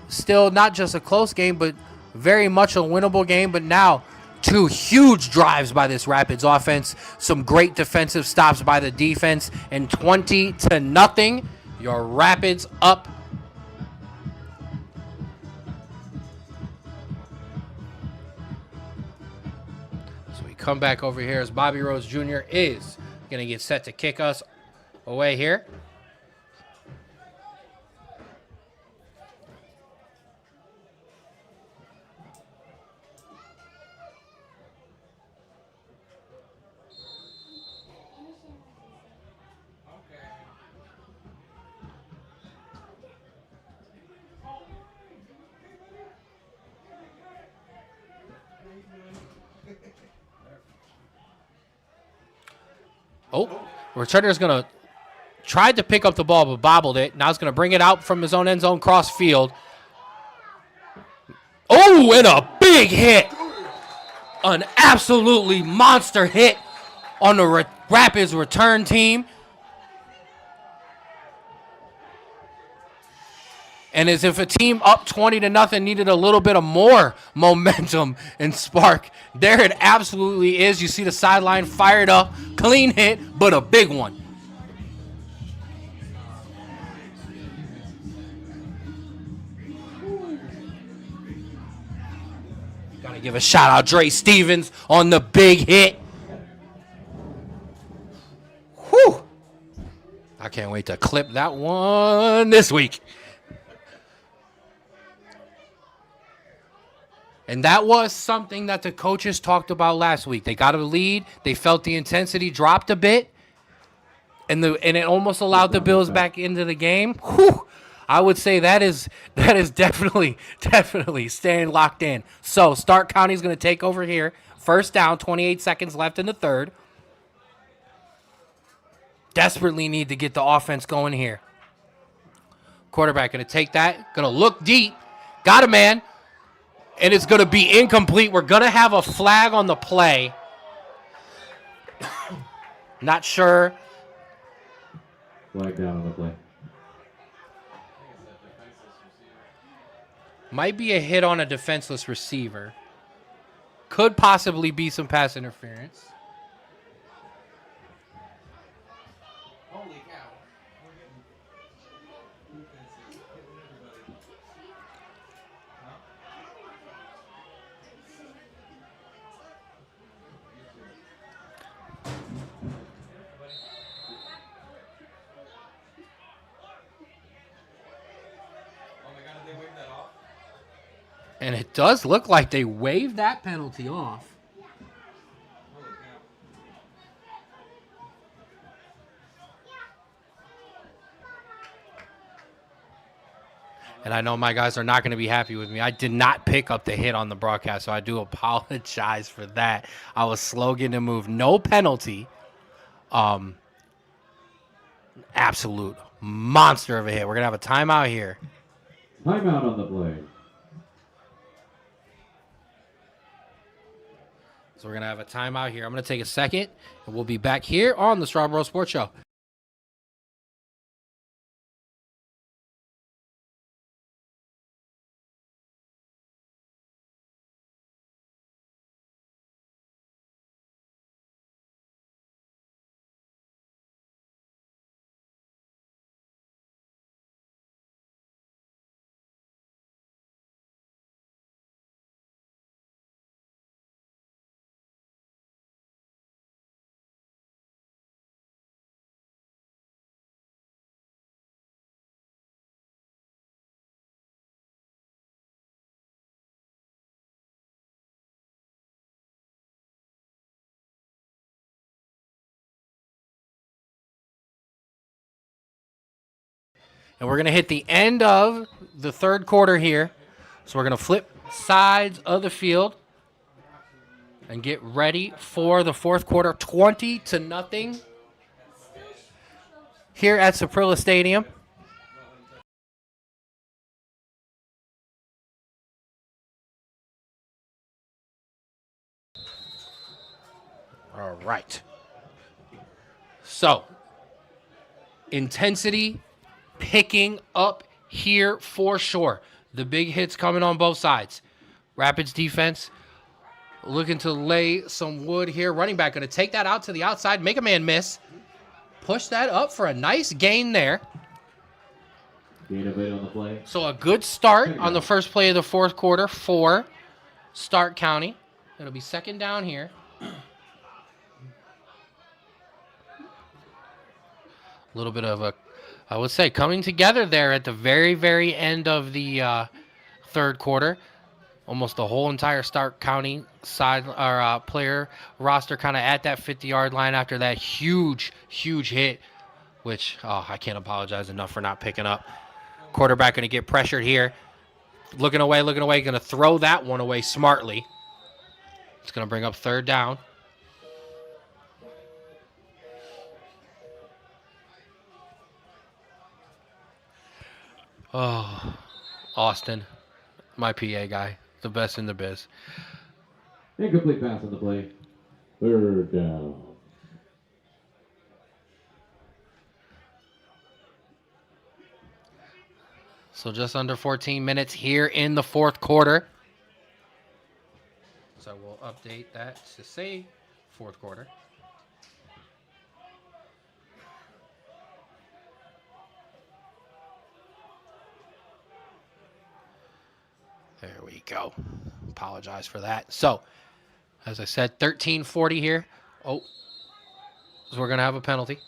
Still not just a close game, but very much a winnable game. But now 2 huge drives by this Rapids offense. Some great defensive stops by the defense. And 20-0. Your Rapids up. So we come back over here as Bobby Rhodes Jr. is going to get set to kick us away here. Oh, returner's going to try to pick up the ball, but bobbled it. Now he's going to bring it out from his own end zone cross field. Oh, and a big hit. An absolutely monster hit on the Rapids return team. And as if a team up 20-0 needed a little bit of more momentum and spark, there it absolutely is. You see the sideline fired up, clean hit, but a big one. Gotta give a shout out Dre Stevens on the big hit. Whew. I can't wait to clip that one this week. And that was something that the coaches talked about last week. They got a lead. They felt the intensity dropped a bit. And it almost allowed the Bills back into the game. Whew, I would say that is definitely staying locked in. So Stark County's going to take over here. First down, 28 seconds left in the third. Desperately need to get the offense going here. Quarterback going to take that. Going to look deep. Got a man. And it's going to be incomplete. We're going to have a flag on the play. Not sure. Flag down on the play. Might be a hit on a defenseless receiver. Could possibly be some pass interference. Holy cow. And it does look like they waived that penalty off. And I know my guys are not going to be happy with me. I did not pick up the hit on the broadcast, so I do apologize for that. I was slow getting to move. No penalty. Absolute monster of a hit. We're going to have a timeout here. Timeout on the play. So we're going to have a timeout here. I'm going to take a second, and we'll be back here on the Strawboro Sports Show. And we're going to hit the end of the third quarter here. So we're going to flip sides of the field and get ready for the fourth quarter. 20-0 here at Saprilla Stadium. All right. So, intensity picking up here for sure. The big hits coming on both sides. Rapids defense looking to lay some wood here. Running back going to take that out to the outside, make a man miss. Push that up for a nice gain there. Gain of 8 on the play. So a good start on the first play of the fourth quarter for Stark County. It'll be second down here. A little bit of a, I would say, coming together there at the very, very end of the third quarter. Almost the whole entire Stark County side or player roster kind of at that 50-yard line after that huge, huge hit, which I can't apologize enough for not picking up. Quarterback going to get pressured here. Looking away, going to throw that one away smartly. It's going to bring up third down. Oh, Austin, my PA guy, the best in the biz. Incomplete pass on the play. Third down. So just under 14 minutes here in the fourth quarter. So we'll update that to say fourth quarter. There we go. Apologize for that. So, as I said, 13:40 here. Oh, so we're going to have a penalty.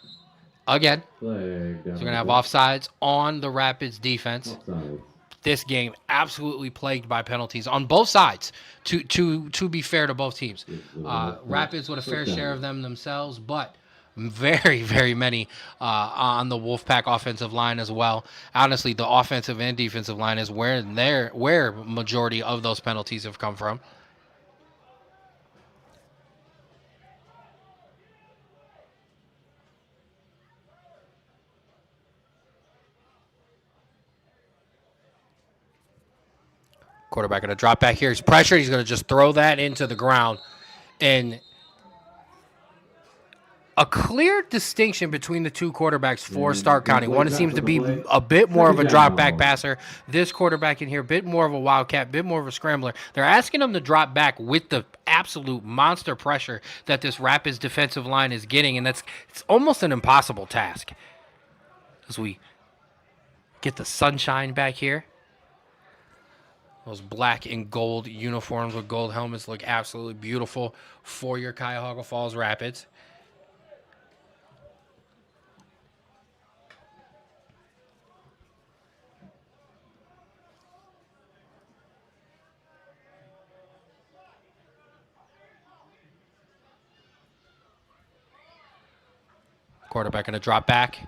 Again. Flag down. So we're going to have offsides on the Rapids defense. Offside. This game absolutely plagued by penalties on both sides, to be fair to both teams. Rapids with a fair share of them themselves, but very, very many on the Wolfpack offensive line as well. Honestly, the offensive and defensive line is where majority of those penalties have come from. Quarterback going to drop back here. He's pressured. He's going to just throw that into the ground. And a clear distinction between the two quarterbacks for Stark County. One seems to be a bit more of a drop back passer. This quarterback in here, a bit more of a wildcat, a bit more of a scrambler. They're asking him to drop back with the absolute monster pressure that this Rapids defensive line is getting, and it's almost an impossible task. As we get the sunshine back here. Those black and gold uniforms with gold helmets look absolutely beautiful for your Cuyahoga Falls Rapids. Quarterback going to drop back.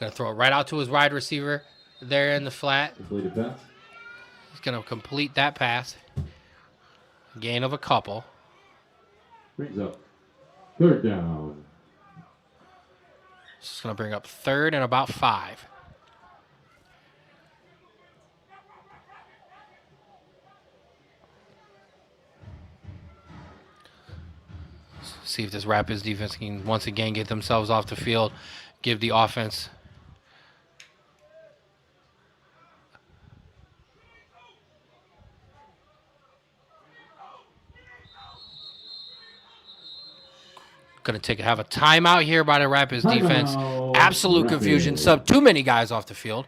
Going to throw it right out to his wide receiver there in the flat. Completed pass. He's going to complete that pass. Gain of a couple. Brings up third down. This is going to bring up third and about 5. See if this Rapids defense can once again get themselves off the field, give the offense going to have a timeout here by the Rapids defense. Absolute confusion. Too many guys off the field.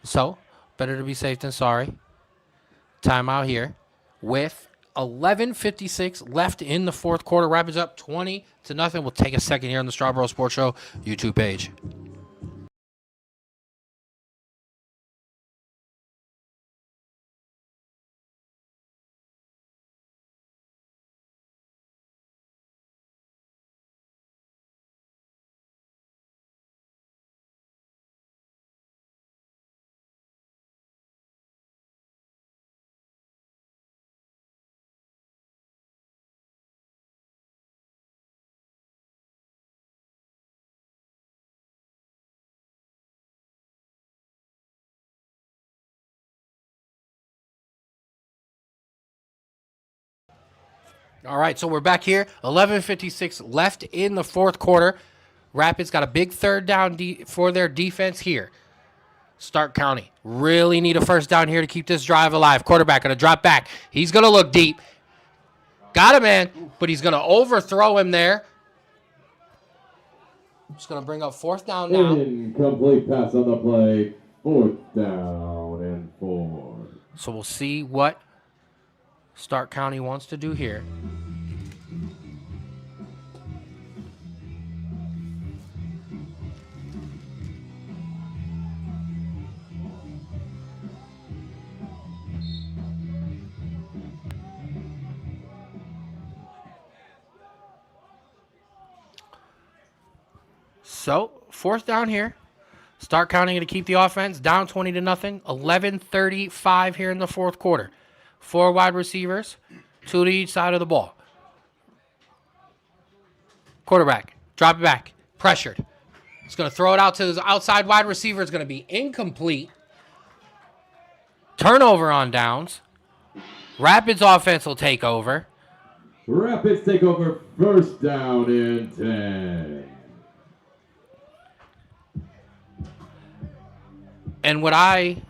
So, better to be safe than sorry. Timeout here with 11:56 left in the fourth quarter. Rapids up 20-0. We'll take a second here on the Strawboro Sports Show YouTube page. All right, so we're back here. 11:56 left in the fourth quarter. Rapids got a big third down for their defense here. Stark County really need a first down here to keep this drive alive. Quarterback going to drop back. He's going to look deep. Got him, man, but he's going to overthrow him there. Just going to bring up fourth down now. Incomplete pass on the play. 4th down and 4. So we'll see what Stark County wants to do here. So, fourth down here. Stark County going to keep the offense down 20-0. 11:35 here in the fourth quarter. 4 wide receivers, 2 to each side of the ball. Quarterback, drop it back, pressured. He's going to throw it out to his outside wide receiver. It's going to be incomplete. Turnover on downs. Rapids offense will take over. Rapids take over 1st down and 10. And what I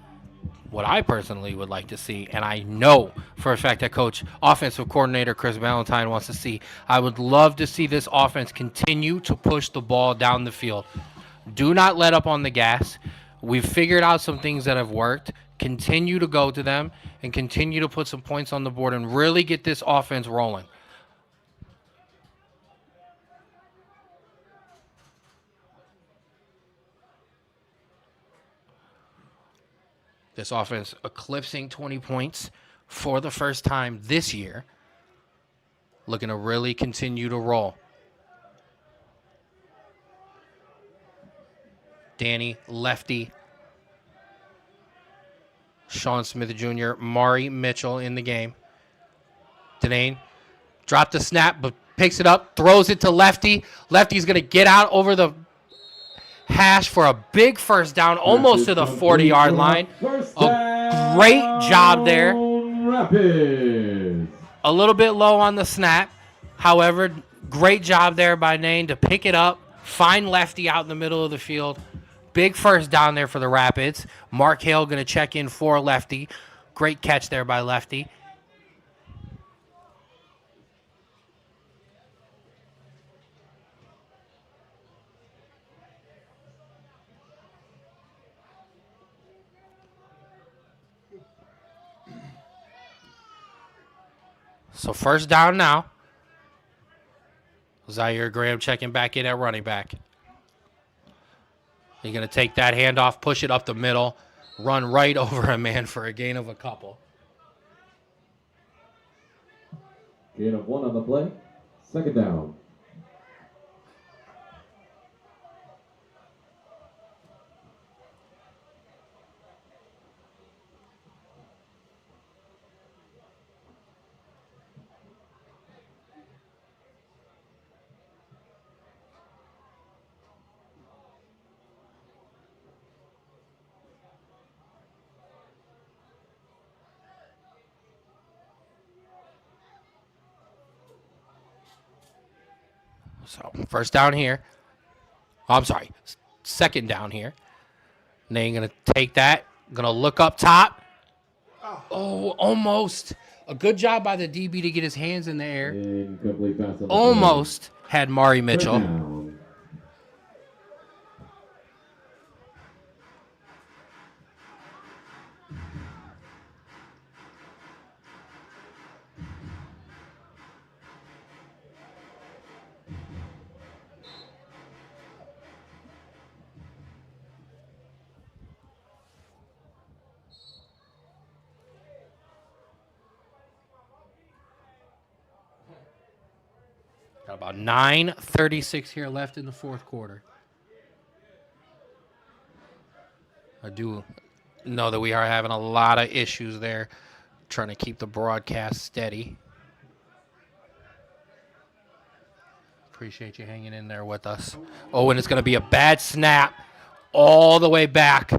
personally would like to see, and I know for a fact that Coach Offensive Coordinator Chris Valentine wants to see, I would love to see this offense continue to push the ball down the field. Do not let up on the gas. We've figured out some things that have worked. Continue to go to them and continue to put some points on the board and really get this offense rolling. This offense eclipsing 20 points for the first time this year. Looking to really continue to roll. Danny, lefty. Sean Smith Jr., Mari Mitchell in the game. Denane dropped the snap, but picks it up, throws it to lefty. Lefty's going to get out over the hash for a big first down, almost to the 40-yard line. A great job there. Rapids. A little bit low on the snap. However, great job there by Nane to pick it up, find lefty out in the middle of the field. Big first down there for the Rapids. Mark Hale going to check in for lefty. Great catch there by lefty. So first down now. Zaire Graham checking back in at running back. You're going to take that handoff, push it up the middle, run right over a man for a gain of a couple. Gain of 1 on the play. 2nd down. So first down here. Oh, I'm sorry. 2nd down here. And then you're going to take that. Going to look up top. Oh, almost. A good job by the DB to get his hands in the air. Incomplete pass on the Almost had Mari play. Mitchell. 3rd down. Got about 9:36 here left in the fourth quarter. I do know that we are having a lot of issues there trying to keep the broadcast steady. Appreciate you hanging in there with us. Oh, and it's going to be a bad snap all the way back.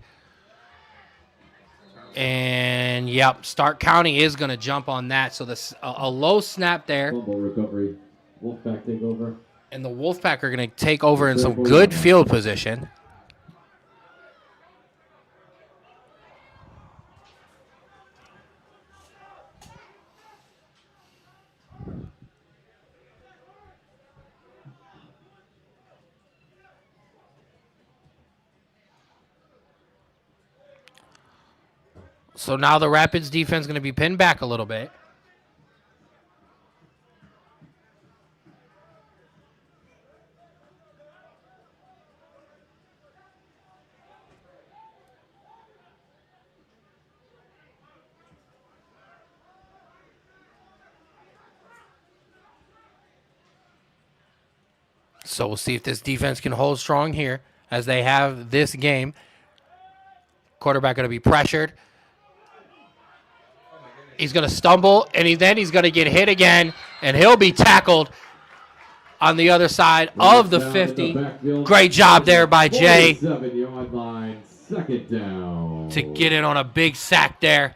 And, yep, Stark County is going to jump on that. So a low snap there. Fumble recovery. Wolfpack take over. And the Wolfpack are going to take over in some good field position. So now the Rapids defense is going to be pinned back a little bit. So we'll see if this defense can hold strong here as they have this game. Quarterback going to be pressured. He's going to stumble, and then he's going to get hit again, and he'll be tackled on the other side of the 50. Great job there by Jay 7-yard line, second down. to get in on a big sack there.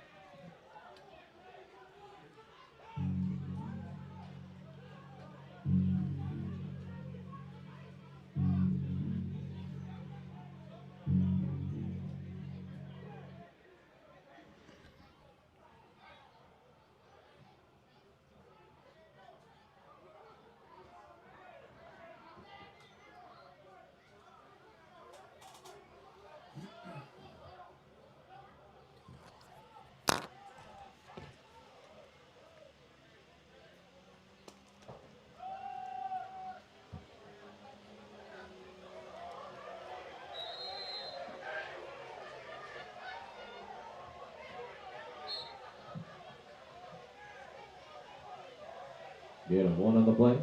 Get him one on the play.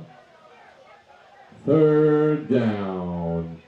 Third down.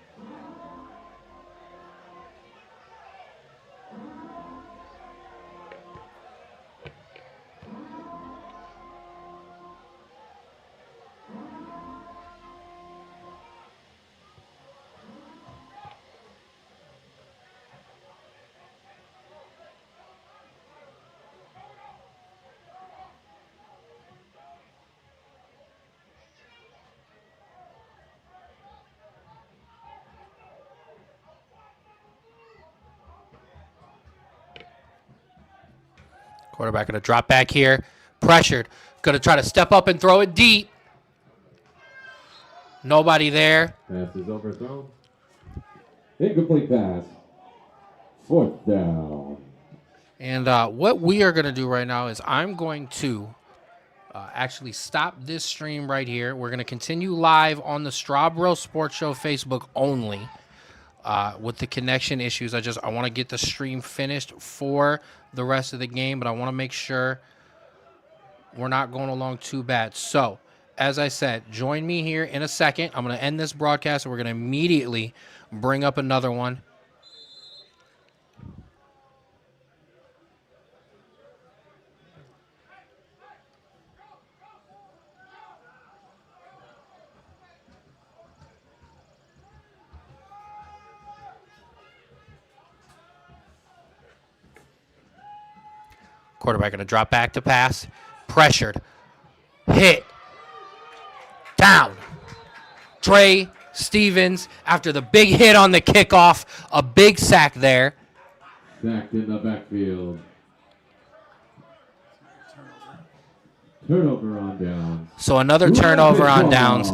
Quarterback going to drop back here. Pressured. Going to try to step up and throw it deep. Nobody there. Pass is overthrown. Incomplete pass. Fourth down. And what we are going to do right now is I'm going to actually stop this stream right here. We're going to continue live on the Strawbro Sports Show Facebook only with the connection issues. I want to get the stream finished for the rest of the game, but I want to make sure we're not going along too bad. So, as I said, join me here in a second. I'm going to end this broadcast, and we're going to immediately bring up another one. Quarterback going to drop back to pass. Pressured. Hit. Down. Trey Stevens, after the big hit on the kickoff, a big sack there. Sacked in the backfield. Turnover on downs. So another turnover on downs.